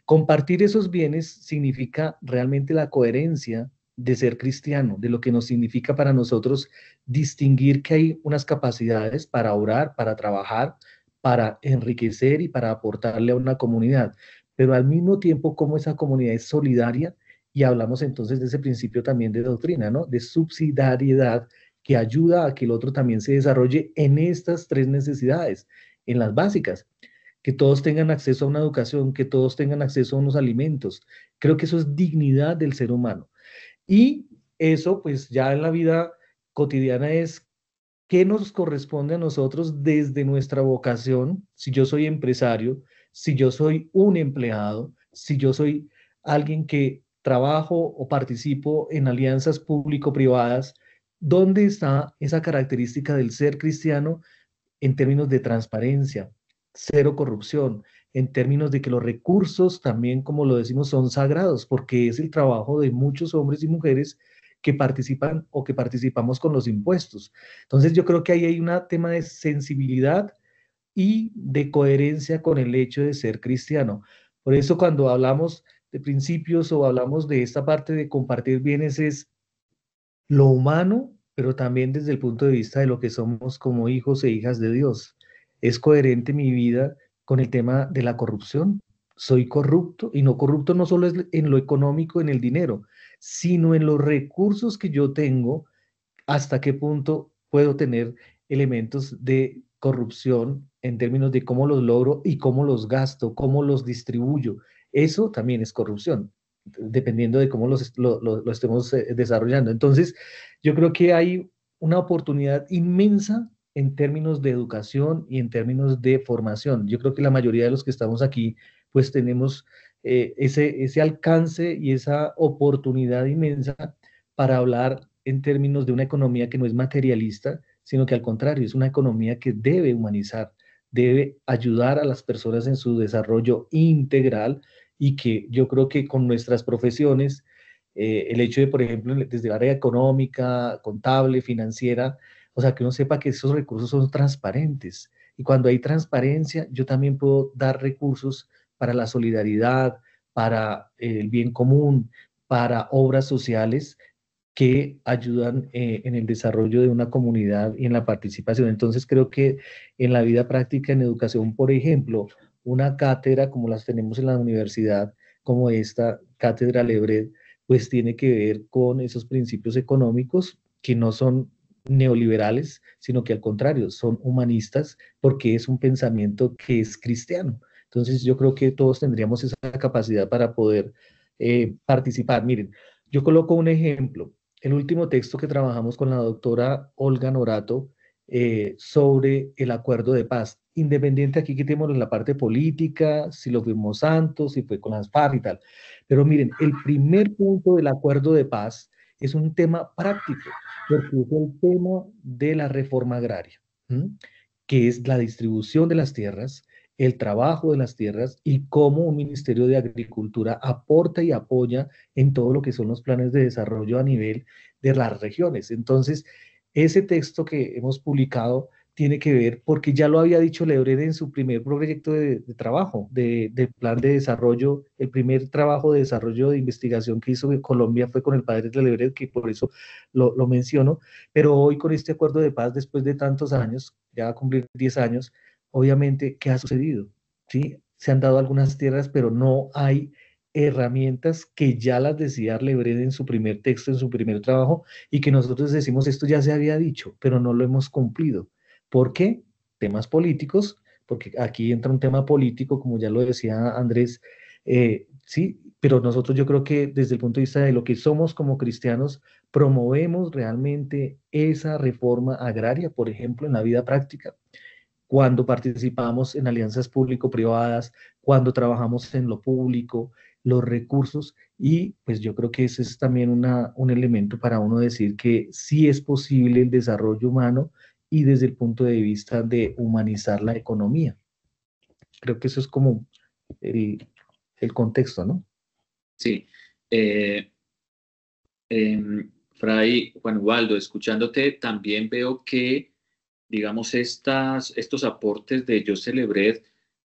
compartir esos bienes significa realmente la coherencia de ser cristiano, de lo que nos significa para nosotros distinguir que hay unas capacidades para orar, para trabajar, para enriquecer y para aportarle a una comunidad, pero al mismo tiempo como esa comunidad es solidaria y hablamos entonces de ese principio también de doctrina, ¿no? De subsidiariedad que ayuda a que el otro también se desarrolle en estas tres necesidades, en las básicas, que todos tengan acceso a una educación, que todos tengan acceso a unos alimentos. Creo que eso es dignidad del ser humano. Y eso, pues ya en la vida cotidiana es qué nos corresponde a nosotros desde nuestra vocación, si yo soy empresario, si yo soy un empleado, si yo soy alguien que trabajo o participo en alianzas público-privadas, ¿dónde está esa característica del ser cristiano en términos de transparencia, cero corrupción, en términos de que los recursos también, como lo decimos, son sagrados, porque es el trabajo de muchos hombres y mujeres que participan o que participamos con los impuestos? Entonces yo creo que ahí hay un tema de sensibilidad y de coherencia con el hecho de ser cristiano. Por eso cuando hablamos de principios o hablamos de esta parte de compartir bienes es lo humano, pero también desde el punto de vista de lo que somos como hijos e hijas de Dios. ¿Es coherente mi vida con el tema de la corrupción? ¿Soy corrupto? Y no corrupto no solo es en lo económico, en el dinero, sino en los recursos que yo tengo, hasta qué punto puedo tener elementos de corrupción en términos de cómo los logro y cómo los gasto, cómo los distribuyo. Eso también es corrupción, dependiendo de cómo lo estemos desarrollando. Entonces, yo creo que hay una oportunidad inmensa en términos de educación y en términos de formación. Yo creo que la mayoría de los que estamos aquí, pues tenemos ese alcance y esa oportunidad inmensa para hablar en términos de una economía que no es materialista, sino que al contrario, es una economía que debe humanizar, debe ayudar a las personas en su desarrollo integral y que yo creo que con nuestras profesiones, el hecho de, por ejemplo, desde el área económica, contable, financiera, o sea, que uno sepa que esos recursos son transparentes. Y cuando hay transparencia, yo también puedo dar recursos para la solidaridad, para el bien común, para obras sociales que ayudan en el desarrollo de una comunidad y en la participación. Entonces creo que en la vida práctica, en educación, por ejemplo, una cátedra como las tenemos en la universidad, como esta cátedra Lebret, pues tiene que ver con esos principios económicos que no son neoliberales, sino que al contrario, son humanistas, porque es un pensamiento que es cristiano. Entonces yo creo que todos tendríamos esa capacidad para poder participar. Miren, yo coloco un ejemplo. El último texto que trabajamos con la doctora Olga Norato sobre el acuerdo de paz, independiente aquí quitemos la parte política, si lo fuimos Santos, si fue con las FARC y tal. Pero miren, el primer punto del acuerdo de paz es un tema práctico, porque es el tema de la reforma agraria, ¿m? Que es la distribución de las tierras, el trabajo de las tierras y cómo un Ministerio de Agricultura aporta y apoya en todo lo que son los planes de desarrollo a nivel de las regiones. Entonces, ese texto que hemos publicado tiene que ver, porque ya lo había dicho Lebrede en su primer proyecto de trabajo, de plan de desarrollo. El primer trabajo de desarrollo de investigación que hizo en Colombia fue con el padre de Lebrede, que por eso lo menciono, pero hoy con este acuerdo de paz, después de tantos años, ya va a cumplir 10 años, obviamente, ¿qué ha sucedido? ¿Sí? Se han dado algunas tierras, pero no hay herramientas que ya las decía Lebrede en su primer texto, en su primer trabajo, y que nosotros decimos, esto ya se había dicho, pero no lo hemos cumplido. ¿Por qué? Temas políticos, porque aquí entra un tema político, como ya lo decía Andrés, sí, pero nosotros yo creo que desde el punto de vista de lo que somos como cristianos, promovemos realmente esa reforma agraria, por ejemplo, en la vida práctica, cuando participamos en alianzas público-privadas, cuando trabajamos en lo público, los recursos, y pues yo creo que ese es también un elemento para uno decir que sí es posible el desarrollo humano y desde el punto de vista de humanizar la economía. Creo que eso es como el contexto, ¿no? Sí. Fray Juan Ubaldo, escuchándote, también veo que, digamos, estos aportes de José Lebret,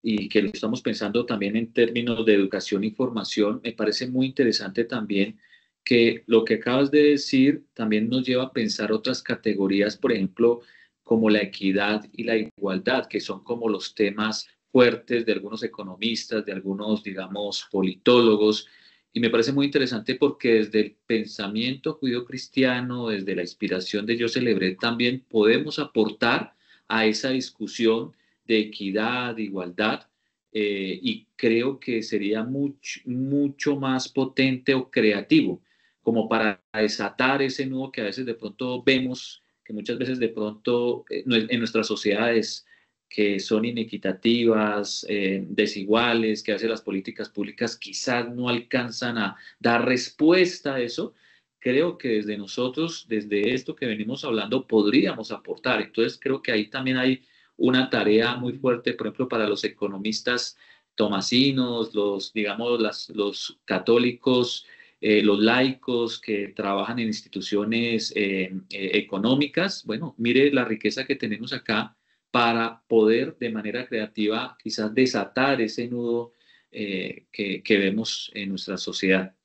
y que lo estamos pensando también en términos de educación y formación, me parece muy interesante también que lo que acabas de decir también nos lleva a pensar otras categorías, por ejemplo, como la equidad y la igualdad, que son como los temas fuertes de algunos economistas, de algunos, digamos, politólogos. Y me parece muy interesante porque desde el pensamiento judío-cristiano, desde la inspiración de José Lebret, también podemos aportar a esa discusión de equidad, de igualdad, y creo que sería mucho más potente o creativo como para desatar ese nudo que a veces de pronto vemos, que muchas veces de pronto en nuestras sociedades que son inequitativas, desiguales, que a veces las políticas públicas quizás no alcanzan a dar respuesta a eso. Creo que desde nosotros, desde esto que venimos hablando, podríamos aportar. Entonces creo que ahí también hay una tarea muy fuerte, por ejemplo, para los economistas tomasinos, digamos, los católicos, los laicos que trabajan en instituciones económicas. Bueno, mire la riqueza que tenemos acá para poder de manera creativa quizás desatar ese nudo que vemos en nuestra sociedad.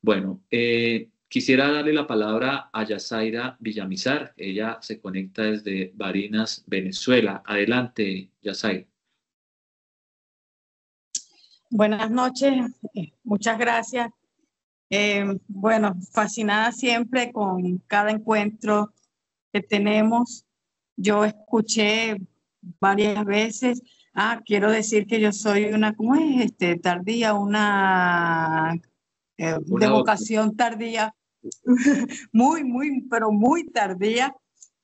Bueno, quisiera darle la palabra a Yasaira Villamizar. Ella se conecta desde Barinas, Venezuela. Adelante, Yasaira. Buenas noches, muchas gracias. Bueno, fascinada siempre con cada encuentro que tenemos. Yo escuché varias veces, quiero decir que yo soy una, ¿cómo es? Tardía, de vocación tardía, pero muy tardía,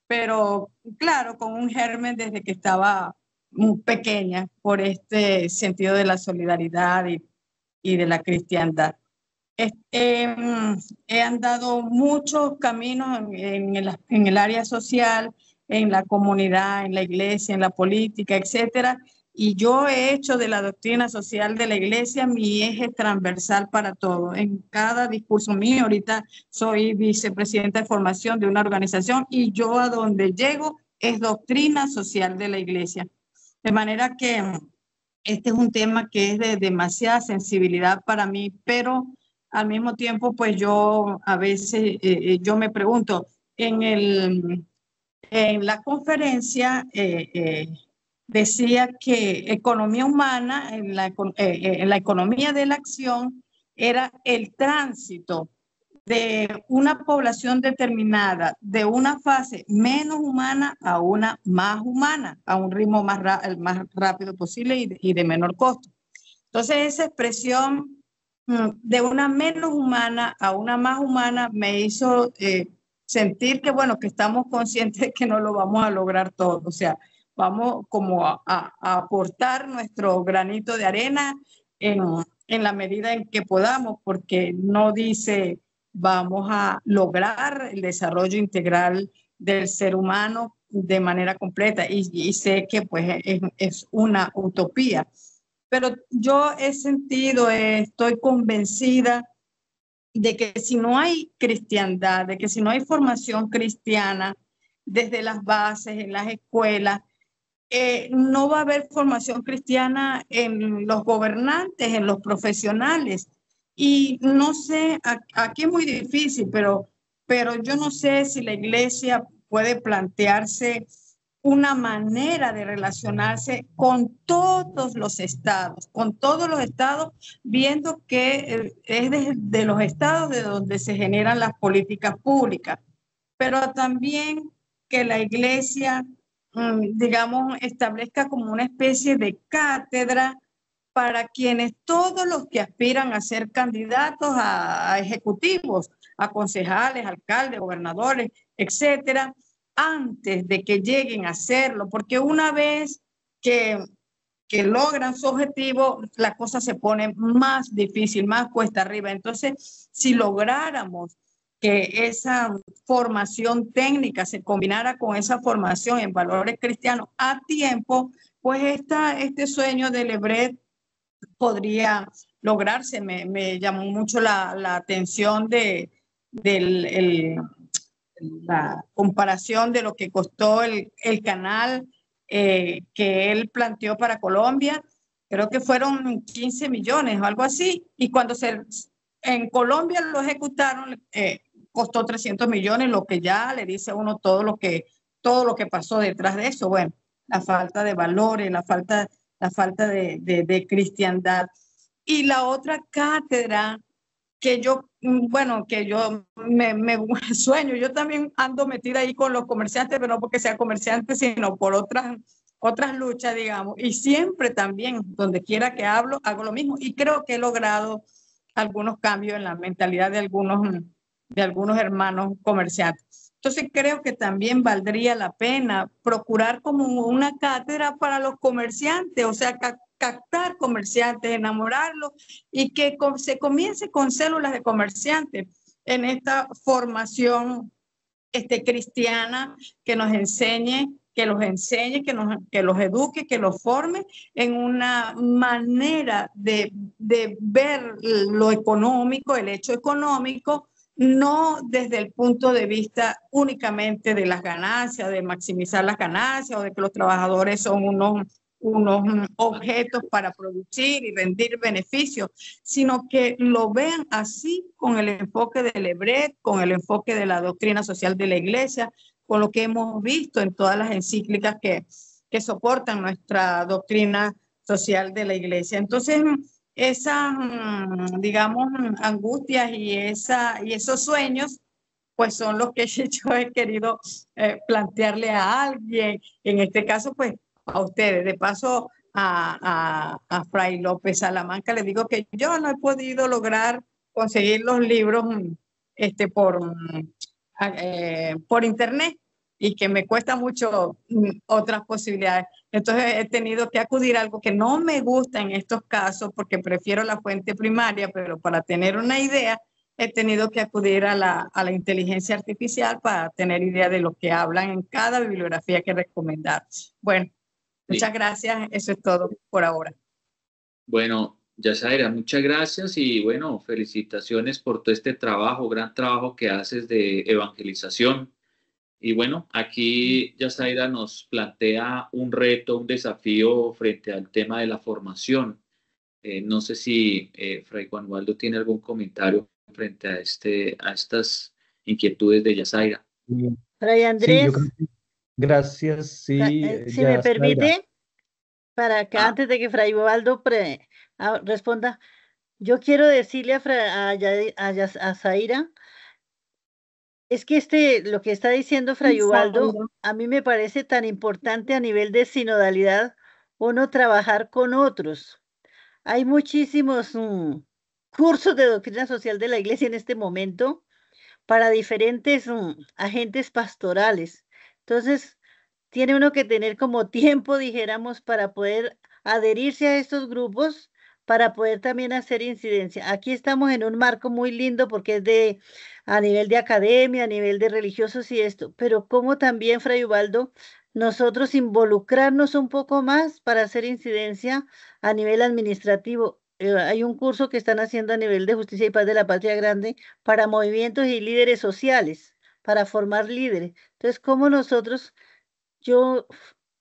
pero claro, con un germen desde que estaba muy pequeña por este sentido de la solidaridad y de la cristiandad. He andado muchos caminos en el área social, en la comunidad, en la iglesia, en la política, etcétera. Y yo he hecho de la doctrina social de la iglesia mi eje transversal para todo. En cada discurso mío, ahorita soy vicepresidenta de formación de una organización y yo a donde llego es doctrina social de la iglesia. De manera que este es un tema que es de demasiada sensibilidad para mí, pero al mismo tiempo, pues yo a veces, yo me pregunto, en la conferencia decía que economía humana, en la economía de la acción, era el tránsito de una población determinada, de una fase menos humana a una más humana, a un ritmo el más rápido posible y de menor costo. Entonces, esa expresión de una menos humana a una más humana me hizo sentir que, bueno, que estamos conscientes de que no lo vamos a lograr todo. O sea, vamos como a aportar nuestro granito de arena en la medida en que podamos, porque no dice vamos a lograr el desarrollo integral del ser humano de manera completa y sé que pues es una utopía. Pero yo he sentido, estoy convencida de que si no hay cristiandad, de que si no hay formación cristiana desde las bases, en las escuelas, no va a haber formación cristiana en los gobernantes, en los profesionales. Y no sé, aquí es muy difícil, pero yo no sé si la iglesia puede plantearse una manera de relacionarse con todos los estados, viendo que es de los estados de donde se generan las políticas públicas, pero también que la iglesia, digamos, establezca como una especie de cátedra para todos los que aspiran a ser candidatos a ejecutivos, a concejales, alcaldes, gobernadores, etcétera, antes de que lleguen a hacerlo, porque una vez que logran su objetivo, la cosa se pone más difícil, más cuesta arriba. Entonces, si lográramos que esa formación técnica se combinara con esa formación en valores cristianos a tiempo, pues este sueño de Lebret podría lograrse. Me llamó mucho la atención la comparación de lo que costó el canal que él planteó para Colombia. Creo que fueron 15 millones o algo así. Y cuando en Colombia lo ejecutaron, costó 300 millones, lo que ya le dice a uno todo lo que pasó detrás de eso. Bueno, la falta de valores, la falta de cristiandad. Y la otra cátedra que yo me sueño, yo también ando metida ahí con los comerciantes, pero no porque sea comerciante, sino por otras luchas, digamos, y siempre también, donde quiera que hablo, hago lo mismo, y creo que he logrado algunos cambios en la mentalidad de algunos hermanos comerciantes. Entonces creo que también valdría la pena procurar como una cátedra para los comerciantes, o sea, captar comerciantes, enamorarlos y que se comience con células de comerciantes en esta formación cristiana, que nos enseñe, que los eduque, que los forme en una manera de ver lo económico, el hecho económico, no desde el punto de vista únicamente de las ganancias, de maximizar las ganancias o de que los trabajadores son unos objetos para producir y rendir beneficios, sino que lo vean así con el enfoque de Lebret, con el enfoque de la doctrina social de la Iglesia, con lo que hemos visto en todas las encíclicas que soportan nuestra doctrina social de la Iglesia. Entonces, esas, digamos, angustias y esos sueños, pues son los que yo he querido plantearle a alguien, en este caso, pues, a ustedes. De paso, a Fray López Salamanca le digo que yo no he podido lograr conseguir los libros por internet y que me cuesta mucho otras posibilidades. Entonces he tenido que acudir a algo que no me gusta en estos casos porque prefiero la fuente primaria, pero para tener una idea he tenido que acudir a la inteligencia artificial para tener idea de lo que hablan en cada bibliografía que recomendar. Bueno, muchas gracias. Eso es todo por ahora. Bueno, Yasaira, muchas gracias y bueno, felicitaciones por todo este trabajo, gran trabajo que haces de evangelización. Y bueno, aquí Yasaira nos plantea un reto, un desafío frente al tema de la formación. No sé si Fray Juan Waldo tiene algún comentario frente a estas inquietudes de Yasaira. Fray Andrés. Sí, yo creo que gracias, sí. Si me permite, para acá, antes de que Fray Waldo responda, yo quiero decirle a Zaira, es que lo que está diciendo Fray Ubaldo, a mí me parece tan importante a nivel de sinodalidad, uno trabajar con otros. Hay muchísimos cursos de doctrina social de la Iglesia en este momento para diferentes agentes pastorales. Entonces, tiene uno que tener como tiempo, dijéramos, para poder adherirse a estos grupos, para poder también hacer incidencia. Aquí estamos en un marco muy lindo porque es a nivel de academia, a nivel de religiosos y esto, pero como también, Fray Ubaldo, nosotros involucrarnos un poco más para hacer incidencia a nivel administrativo. Hay un curso que están haciendo a nivel de Justicia y Paz de la Patria Grande para movimientos y líderes sociales, para formar líderes. Entonces, ¿cómo nosotros, yo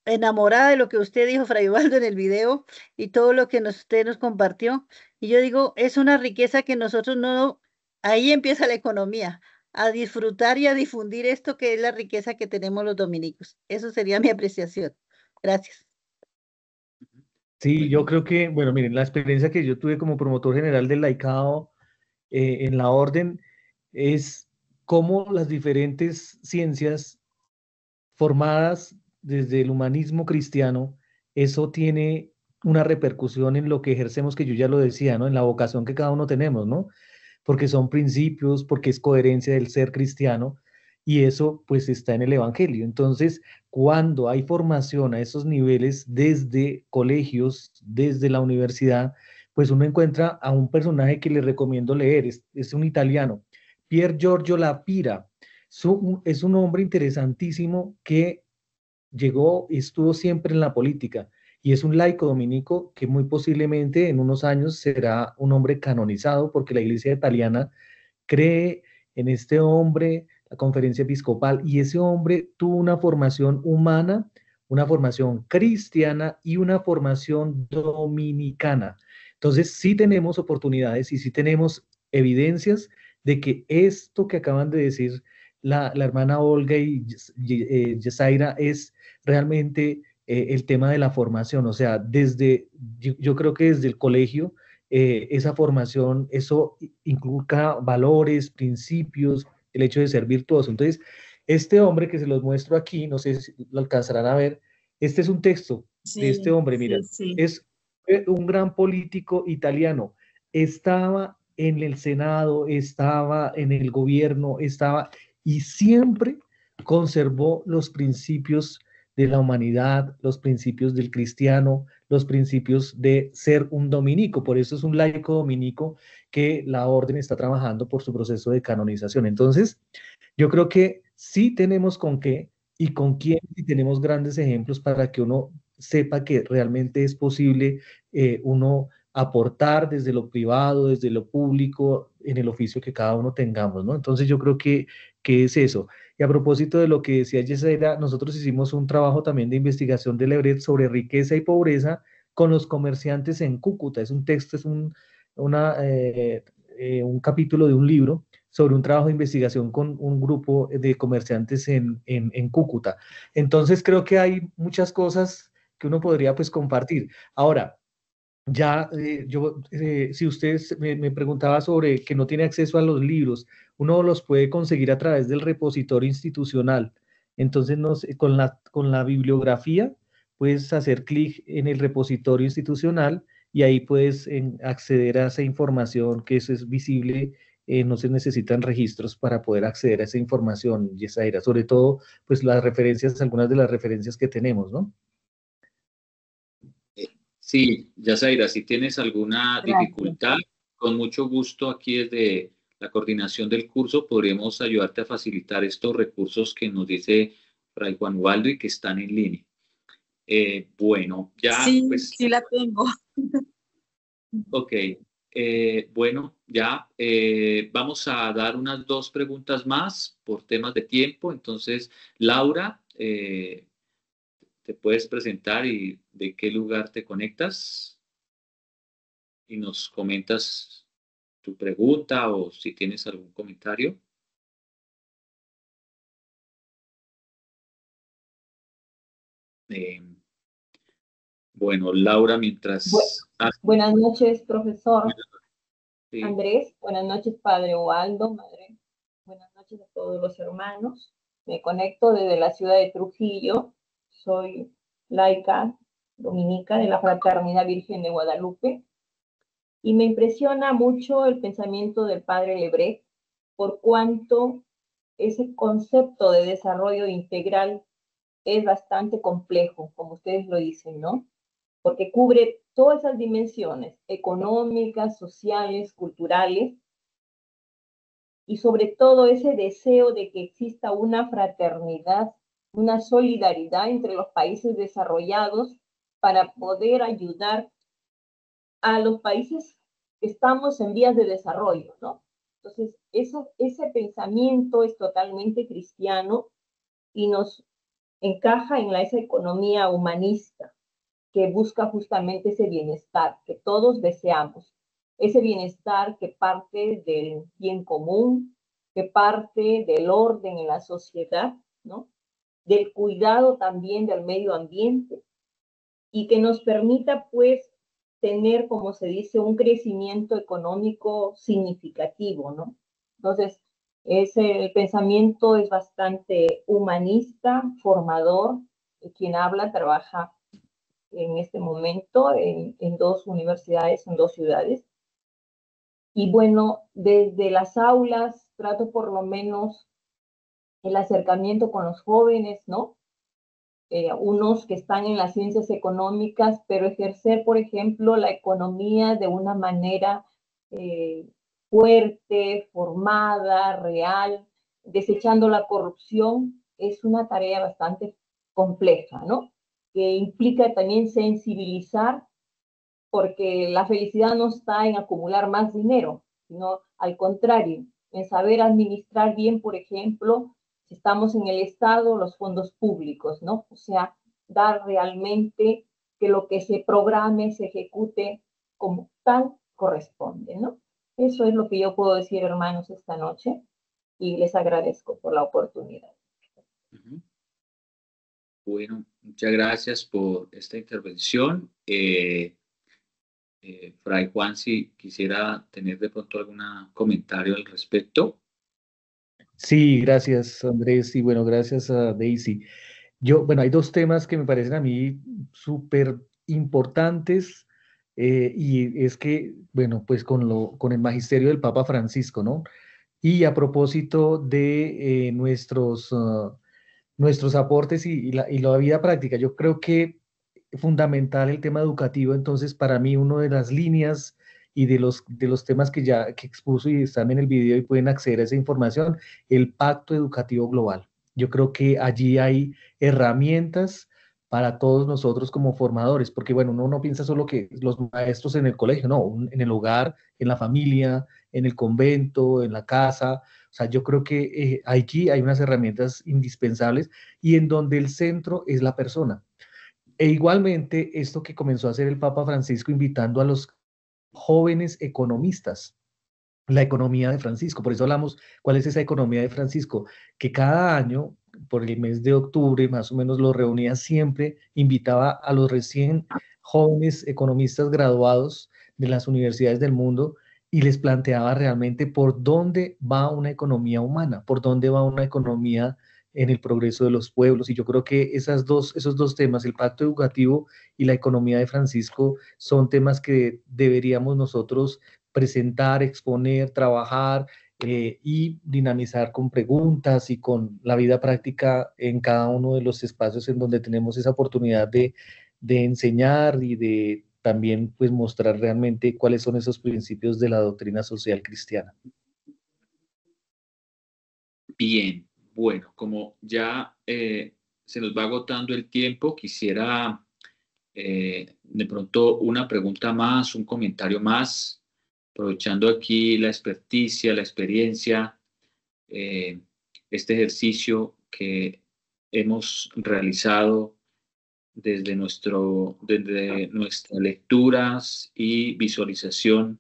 enamorada de lo que usted dijo, Fray Ubaldo, en el video y todo lo que usted nos compartió, y yo digo, es una riqueza que nosotros no, ahí empieza la economía, a disfrutar y a difundir esto que es la riqueza que tenemos los dominicos. Eso sería mi apreciación. Gracias. Sí, yo creo que, bueno, miren, la experiencia que yo tuve como promotor general del laicado en la orden es cómo las diferentes ciencias formadas desde el humanismo cristiano, eso tiene una repercusión en lo que ejercemos, que yo ya lo decía, ¿no? En la vocación que cada uno tenemos, ¿no? Porque son principios, porque es coherencia del ser cristiano, y eso pues está en el Evangelio. Entonces, cuando hay formación a esos niveles desde colegios, desde la universidad, pues uno encuentra a un personaje que le recomiendo leer, es un italiano, Pier Giorgio Lapira. Es un hombre interesantísimo que llegó y estuvo siempre en la política y es un laico dominico que muy posiblemente en unos años será un hombre canonizado porque la iglesia italiana cree en este hombre, la conferencia episcopal, y ese hombre tuvo una formación humana, una formación cristiana y una formación dominicana. Entonces sí tenemos oportunidades y sí tenemos evidencias de que esto que acaban de decir la hermana Olga y Yesaira es realmente el tema de la formación, o sea, yo creo que desde el colegio, esa formación, eso inculca valores, principios, el hecho de ser virtuoso. Entonces, este hombre que se los muestro aquí, no sé si lo alcanzarán a ver, este es un texto de este Sí, hombre, mira, sí, sí. es un gran político italiano, estaba en el Senado, estaba en el gobierno, estaba y siempre conservó los principios de la humanidad, los principios del cristiano, los principios de ser un dominico. Por eso es un laico dominico que la orden está trabajando por su proceso de canonización. Entonces, yo creo que sí tenemos con qué y con quién, y tenemos grandes ejemplos para que uno sepa que realmente es posible uno aportar desde lo privado, desde lo público, en el oficio que cada uno tengamos, ¿no? Entonces yo creo que es eso. Y a propósito de lo que decía Yesera, nosotros hicimos un trabajo también de investigación del EBRET sobre riqueza y pobreza con los comerciantes en Cúcuta. Es un texto, es un capítulo de un libro sobre un trabajo de investigación con un grupo de comerciantes en Cúcuta. Entonces creo que hay muchas cosas que uno podría pues compartir. Ahora, ya si usted me preguntaba sobre que no tiene acceso a los libros, uno los puede conseguir a través del repositorio institucional. Entonces, con la bibliografía, puedes hacer clic en el repositorio institucional y ahí puedes acceder a esa información, que eso es visible. No se necesitan registros para poder acceder a esa información, Yesaira, sobre todo, pues las referencias, algunas de las referencias que tenemos, ¿no? Sí, Yasaira, si tienes alguna Gracias. dificultad, con mucho gusto aquí desde la coordinación del curso podremos ayudarte a facilitar estos recursos que nos dice Fray Juan Ubaldo y que están en línea. Bueno, ya Sí, pues, sí la tengo. ok. Bueno, ya vamos a dar unas 2 preguntas más por temas de tiempo. Entonces, Laura, te puedes presentar y de qué lugar te conectas y nos comentas tu pregunta o si tienes algún comentario. Eh, bueno, Laura, mientras... Buenas noches, profesor Sí. Andrés. Buenas noches, padre Ubaldo, madre. Buenas noches a todos los hermanos. Me conecto desde la ciudad de Trujillo. Soy laica dominica de la Fraternidad Virgen de Guadalupe. Y me impresiona mucho el pensamiento del padre Lebret, por cuanto ese concepto de desarrollo integral es bastante complejo, como ustedes lo dicen, ¿no? porque cubre todas esas dimensiones económicas, sociales, culturales, y sobre todo ese deseo de que exista una fraternidad, una solidaridad entre los países desarrollados para poder ayudar a los países que estamos en vías de desarrollo, ¿no? Entonces, ese pensamiento es totalmente cristiano y nos encaja en esa economía humanista que busca justamente ese bienestar que todos deseamos. Ese bienestar que parte del bien común, que parte del orden en la sociedad, ¿no? Del cuidado también del medio ambiente y que nos permita, pues, tener, como se dice, un crecimiento económico significativo, ¿no? Entonces, el pensamiento es bastante humanista, formador. Quien habla trabaja en este momento en 2 universidades, en 2 ciudades. Y bueno, desde las aulas trato por lo menos el acercamiento con los jóvenes, ¿no? Unos que están en las ciencias económicas, pero ejercer, por ejemplo, la economía de una manera fuerte, formada, real, desechando la corrupción, es una tarea bastante compleja, ¿no? Que implica también sensibilizar, porque la felicidad no está en acumular más dinero, sino al contrario, en saber administrar bien, por ejemplo, si estamos en el Estado, los fondos públicos, ¿no? O sea, dar realmente que lo que se programe, se ejecute como tal corresponde, ¿no? Eso es lo que yo puedo decir, hermanos, esta noche, y les agradezco por la oportunidad. Bueno, muchas gracias por esta intervención. Fray Juan, si quisiera tener de pronto algún comentario al respecto. Sí, gracias Andrés y bueno, gracias a Daisy. Bueno, hay 2 temas que me parecen a mí súper importantes y es que, bueno, pues con el magisterio del Papa Francisco, ¿no? Y a propósito de nuestros aportes y la vida práctica, yo creo que fundamental el tema educativo, entonces para mí una de las líneas y de los temas que expuso y están en el video y pueden acceder a esa información, el Pacto Educativo Global. Yo creo que allí hay herramientas para todos nosotros como formadores, porque bueno, uno no piensa solo que los maestros en el colegio, no, en el hogar, en la familia, en el convento, en la casa. O sea, yo creo que allí hay unas herramientas indispensables y en donde el centro es la persona. E igualmente, esto que comenzó a hacer el Papa Francisco invitando a los jóvenes economistas, la economía de Francisco. Por eso hablamos, ¿cuál es esa economía de Francisco? Que cada año, por el mes de octubre, más o menos lo reunía siempre, invitaba a los recién jóvenes economistas graduados de las universidades del mundo y les planteaba realmente por dónde va una economía humana, por dónde va una economía en el progreso de los pueblos. Y yo creo que esos dos temas, el pacto educativo y la economía de Francisco, son temas que deberíamos nosotros presentar, exponer, trabajar y dinamizar con preguntas y con la vida práctica en cada uno de los espacios en donde tenemos esa oportunidad de enseñar y de también pues mostrar realmente cuáles son esos principios de la doctrina social cristiana. Bien, bueno, como ya se nos va agotando el tiempo, quisiera de pronto una pregunta más, un comentario más, aprovechando aquí la experticia, la experiencia, este ejercicio que hemos realizado desde nuestras lecturas y visualización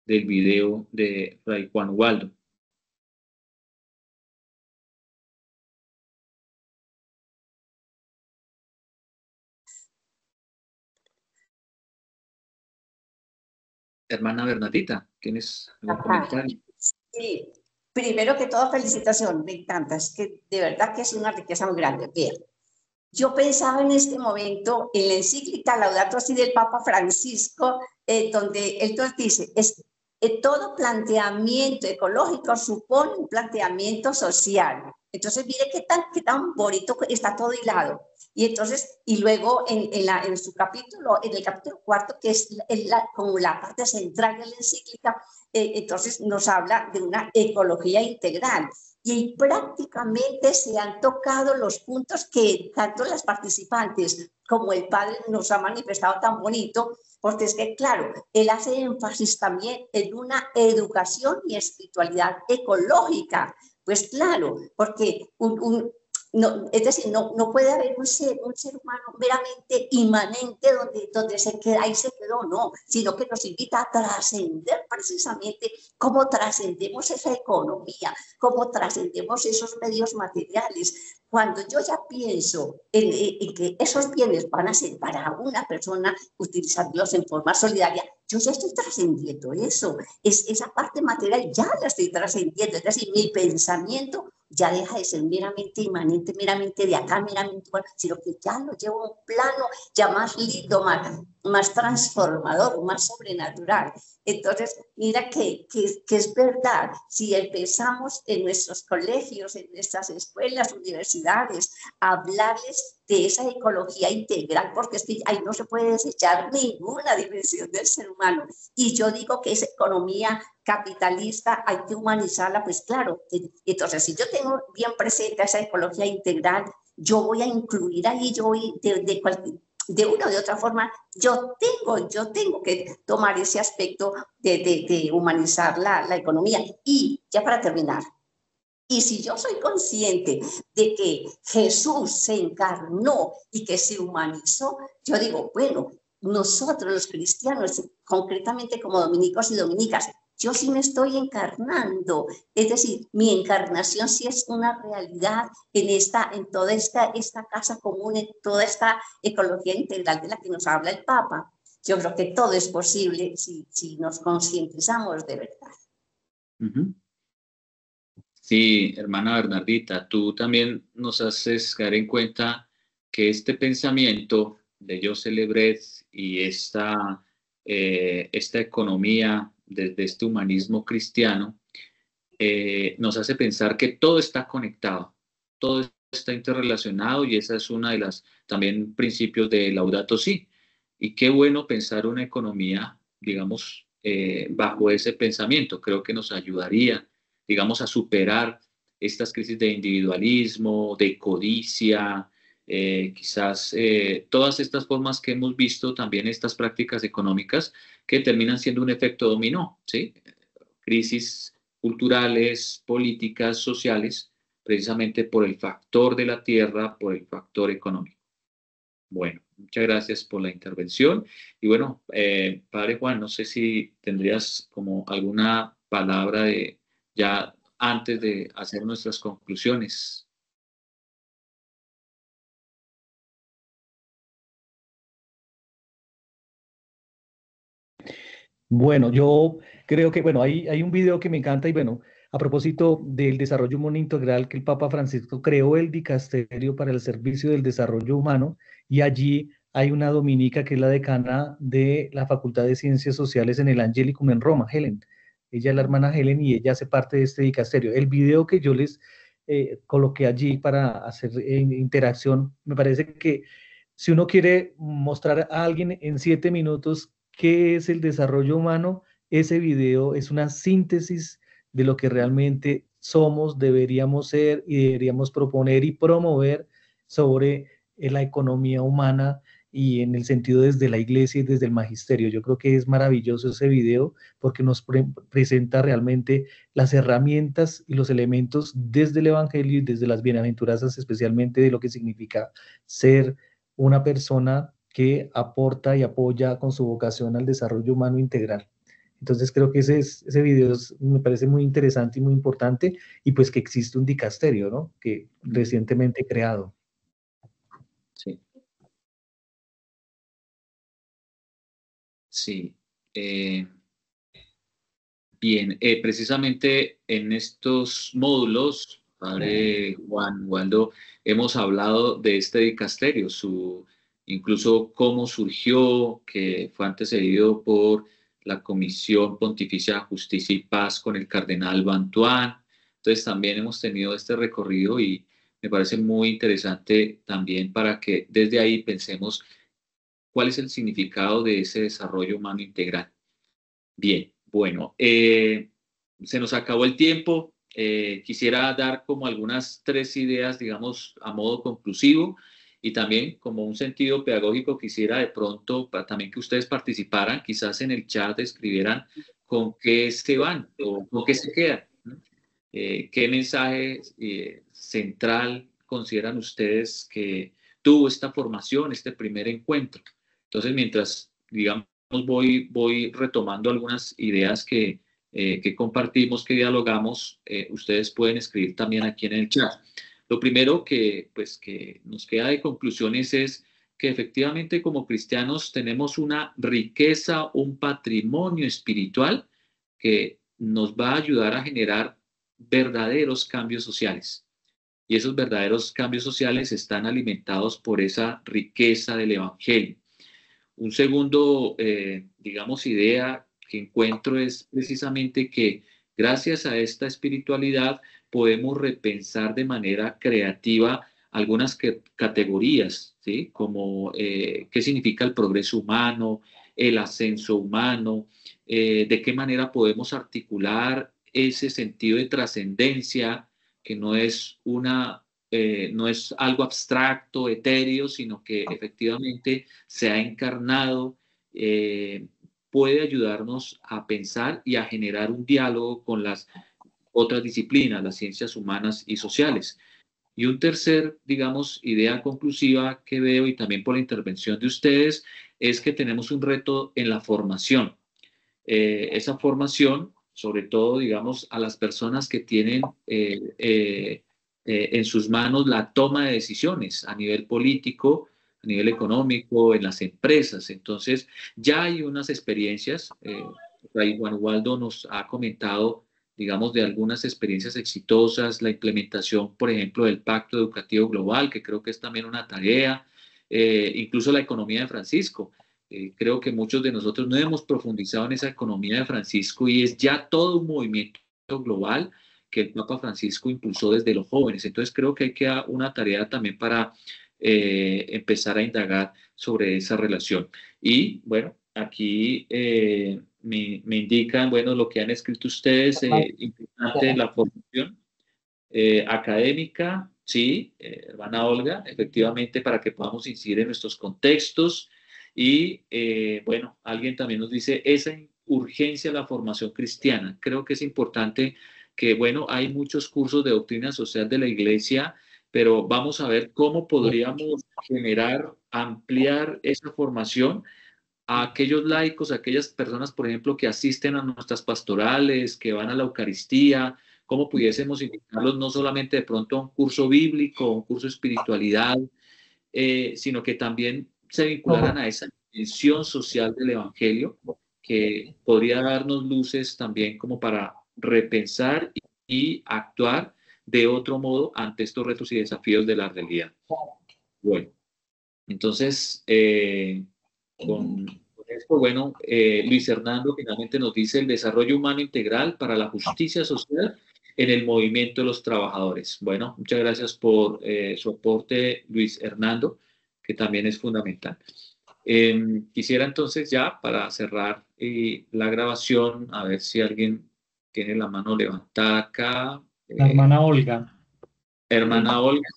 del video de Fray Juan Waldo. Hermana Bernardita, ¿tienes algún comentario? Sí, primero que todo, felicitación, me encanta, es que de verdad que es una riqueza muy grande. Bien, yo pensaba en este momento en la encíclica Laudato Si del Papa Francisco, donde él dice, todo planteamiento ecológico supone un planteamiento social. Entonces, mire qué tan bonito está todo hilado. Y entonces, y luego en su capítulo, en el capítulo 4, que es como la parte central de la encíclica, entonces nos habla de una ecología integral. Y prácticamente se han tocado los puntos que tanto las participantes como el padre nos ha manifestado tan bonito, porque es que, claro, él hace énfasis también en una educación y espiritualidad ecológica. Pues claro, porque no, es decir, no puede haber un ser humano meramente inmanente donde se queda, ahí se quedó, no, sino que nos invita a trascender precisamente cómo trascendemos esa economía, cómo trascendemos esos medios materiales. Cuando yo ya pienso en que esos bienes van a ser para una persona, utilizarlos en forma solidaria, yo ya estoy trascendiendo eso. Esa parte material ya la estoy trascendiendo. Es decir, mi pensamiento ya deja de ser meramente inmanente, meramente de acá, meramente, bueno, sino que ya lo llevo a un plano ya más lindo, más transformador, más sobrenatural. Entonces, mira que es verdad, si empezamos en nuestros colegios, en nuestras escuelas, universidades, a hablarles de esa ecología integral, porque es que ahí no se puede desechar ninguna dimensión del ser humano. Y yo digo que esa economía capitalista hay que humanizarla, pues claro. Entonces, si yo tengo bien presente esa ecología integral, yo voy a incluir ahí, yo voy de una o de otra forma, yo tengo que tomar ese aspecto de humanizar la economía. Y ya para terminar, y si yo soy consciente de que Jesús se encarnó y que se humanizó, yo digo, bueno, nosotros los cristianos, concretamente como dominicos y dominicas, yo sí me estoy encarnando. Es decir, mi encarnación sí es una realidad en toda esta casa común, en toda esta ecología integral de la que nos habla el Papa. Yo creo que todo es posible si nos concientizamos de verdad. Uh-huh. Sí, hermana Bernardita, tú también nos haces caer en cuenta que este pensamiento de Joseph Lebret y esta economía desde este humanismo cristiano nos hace pensar que todo está conectado, todo está interrelacionado, y esa es una de las también principios de Laudato Si. Y qué bueno pensar una economía, digamos, bajo ese pensamiento. Creo que nos ayudaría, digamos, a superar estas crisis de individualismo, de codicia, quizás todas estas formas que hemos visto, también estas prácticas económicas que terminan siendo un efecto dominó, ¿sí? Crisis culturales, políticas, sociales, precisamente por el factor de la tierra, por el factor económico. Bueno, muchas gracias por la intervención. Y bueno, Padre Juan, no sé si tendrías como alguna palabra ya antes de hacer nuestras conclusiones. Bueno, yo creo que, bueno, hay un video que me encanta y bueno, a propósito del desarrollo humano integral, que el Papa Francisco creó el dicasterio para el servicio del desarrollo humano, y allí hay una dominica que es la decana de la Facultad de Ciencias Sociales en el Angelicum en Roma, Helen. Ella es la hermana Helen y ella hace parte de este dicasterio. El video que yo les coloqué allí para hacer interacción, me parece que si uno quiere mostrar a alguien en 7 minutos qué es el desarrollo humano, ese video es una síntesis de lo que realmente somos, deberíamos ser y deberíamos proponer y promover sobre la economía humana, y en el sentido desde la iglesia y desde el magisterio. Yo creo que es maravilloso ese video porque nos presenta realmente las herramientas y los elementos desde el evangelio y desde las bienaventuranzas, especialmente de lo que significa ser una persona que aporta y apoya con su vocación al desarrollo humano integral. Entonces creo que ese video me parece muy interesante y muy importante, y pues que existe un dicasterio, ¿no? Que recientemente creado. Sí. Sí. Bien, precisamente en estos módulos, Padre Juan Waldo, hemos hablado de este dicasterio, incluso cómo surgió, que fue antecedido por la Comisión Pontificia de Justicia y Paz con el cardenal Bantuán. Entonces también hemos tenido este recorrido, y me parece muy interesante también para que desde ahí pensemos cuál es el significado de ese desarrollo humano integral. Bien, bueno, se nos acabó el tiempo. Quisiera dar como algunas 3 ideas, digamos, a modo conclusivo y también como un sentido pedagógico quisiera de pronto también que ustedes participaran, quizás en el chat escribieran con qué se van o con qué se quedan. ¿Qué mensaje central consideran ustedes que tuvo esta formación, este primer encuentro? Entonces, mientras, digamos, voy retomando algunas ideas que compartimos, que dialogamos, ustedes pueden escribir también aquí en el chat. Lo primero pues, que nos queda de conclusiones es que efectivamente como cristianos tenemos una riqueza, un patrimonio espiritual que nos va a ayudar a generar verdaderos cambios sociales. Y esos verdaderos cambios sociales están alimentados por esa riqueza del Evangelio. Un segundo, digamos, idea que encuentro es precisamente que gracias a esta espiritualidad podemos repensar de manera creativa algunas categorías, ¿sí? Como qué significa el progreso humano, el ascenso humano, de qué manera podemos articular ese sentido de trascendencia que no es no es algo abstracto, etéreo, sino que efectivamente se ha encarnado, puede ayudarnos a pensar y a generar un diálogo con las otras disciplinas, las ciencias humanas y sociales. Y un tercer, digamos, idea conclusiva que veo y también por la intervención de ustedes es que tenemos un reto en la formación. Esa formación, sobre todo, digamos, a las personas que tienen en sus manos la toma de decisiones a nivel político, a nivel económico, en las empresas. Entonces, ya hay unas experiencias. Juan Ubaldo nos ha comentado, digamos, de algunas experiencias exitosas, la implementación, por ejemplo, del Pacto Educativo Global, que creo que es también una tarea, incluso la economía de Francisco. Creo que muchos de nosotros no hemos profundizado en esa economía de Francisco y es ya todo un movimiento global que el Papa Francisco impulsó desde los jóvenes. Entonces creo que hay que dar una tarea también para empezar a indagar sobre esa relación. Y bueno, aquí me indican, bueno, lo que han escrito ustedes, importante la formación académica, sí, hermana Olga, efectivamente, para que podamos incidir en nuestros contextos. Y bueno, alguien también nos dice esa urgencia de la formación cristiana. Creo que es importante que, bueno, hay muchos cursos de doctrina social de la Iglesia, pero vamos a ver cómo podríamos generar, ampliar esa formación a aquellos laicos, a aquellas personas, por ejemplo, que asisten a nuestras pastorales, que van a la Eucaristía, cómo pudiésemos invitarlos no solamente de pronto a un curso bíblico, un curso de espiritualidad, sino que también se vincularan a esa dimensión social del Evangelio, que podría darnos luces también como para repensar y actuar de otro modo ante estos retos y desafíos de la realidad. Bueno, entonces, con esto, bueno, Luis Hernando finalmente nos dice el desarrollo humano integral para la justicia social en el movimiento de los trabajadores. Bueno, muchas gracias por su aporte, Luis Hernando, que también es fundamental. Quisiera entonces ya, para cerrar la grabación, a ver si alguien tiene la mano levantada acá. La hermana Olga. Hermana Olga.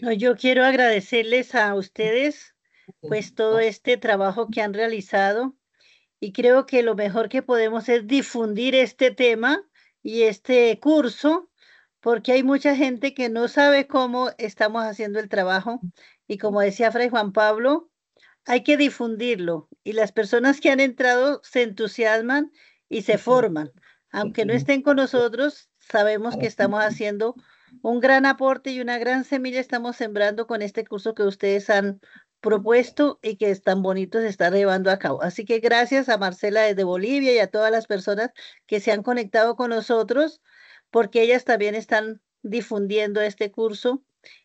No, yo quiero agradecerles a ustedes pues todo este trabajo que han realizado y creo que lo mejor que podemos es difundir este tema y este curso porque hay mucha gente que no sabe cómo estamos haciendo el trabajo y como decía Fray Juan Pablo, hay que difundirlo y las personas que han entrado se entusiasman y se forman. Aunque no estén con nosotros, sabemos que estamos haciendo un gran aporte y una gran semilla estamos sembrando con este curso que ustedes han propuesto y que es tan bonito se está llevando a cabo. Así que gracias a Marcela desde Bolivia y a todas las personas que se han conectado con nosotros, porque ellas también están difundiendo este curso.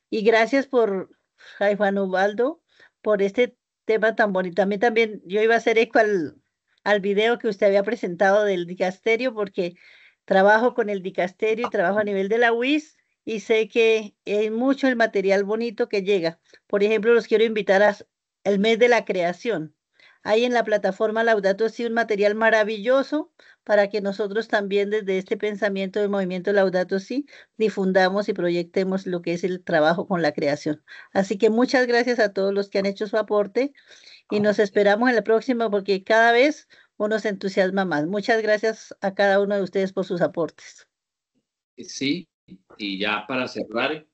Y gracias por Fray Juan Ubaldo, por este tema tan bonito. A mí también, yo iba a hacer eco al video que usted había presentado del dicasterio, porque trabajo con el dicasterio y trabajo a nivel de la UIS, y sé que es mucho el material bonito que llega. Por ejemplo, los quiero invitar al mes de la creación. Hay en la plataforma Laudato Si un material maravilloso para que nosotros también desde este pensamiento del movimiento Laudato Si difundamos y proyectemos lo que es el trabajo con la creación. Así que muchas gracias a todos los que han hecho su aporte y nos esperamos en la próxima porque cada vez uno se entusiasma más. Muchas gracias a cada uno de ustedes por sus aportes. Sí, y ya para cerrar,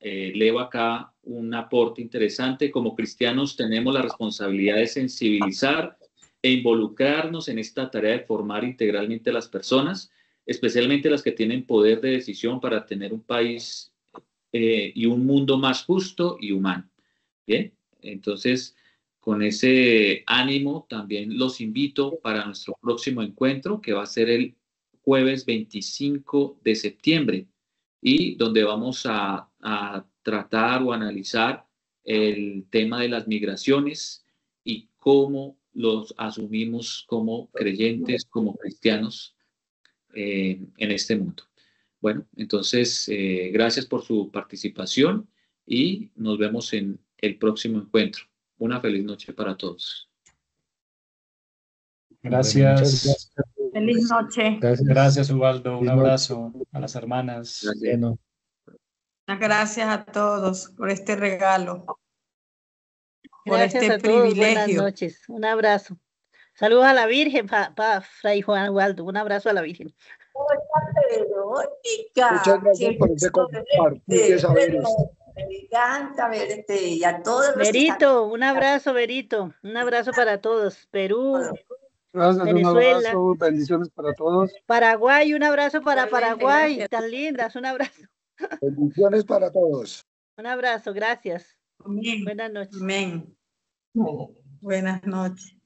leo acá un aporte interesante. Como cristianos tenemos la responsabilidad de sensibilizar e involucrarnos en esta tarea de formar integralmente a las personas, especialmente las que tienen poder de decisión para tener un país y un mundo más justo y humano. Bien, entonces con ese ánimo también los invito para nuestro próximo encuentro, que va a ser el jueves 25 de septiembre, y donde vamos a tratar o analizar el tema de las migraciones y cómo los asumimos como creyentes, como cristianos en este mundo. Bueno, entonces, gracias por su participación y nos vemos en el próximo encuentro. Una feliz noche para todos. Gracias. Bueno, muchas gracias. Feliz noche. Gracias. Gracias, Ubaldo. Un Feliz noche. abrazo a las hermanas. Gracias. Bueno, Gracias a todos por este regalo, por Gracias este a todos. Buenas privilegio. noches. Un abrazo. Saludos a la Virgen, Fray Juan Waldo. Un abrazo a la Virgen. Verónica, Muchas gracias qué por ese gusto compartir de verte, saberes. me encanta verte y a todos los que están. Berito, un abrazo, Berito. Un abrazo para todos. Perú, Gracias, un Venezuela, abrazo, bendiciones para todos. Paraguay, un abrazo para Igualmente, Paraguay. gracias. Tan lindas, un abrazo. Bendiciones para todos. Un abrazo, gracias. Amén. Buenas noches. Amén. Buenas noches.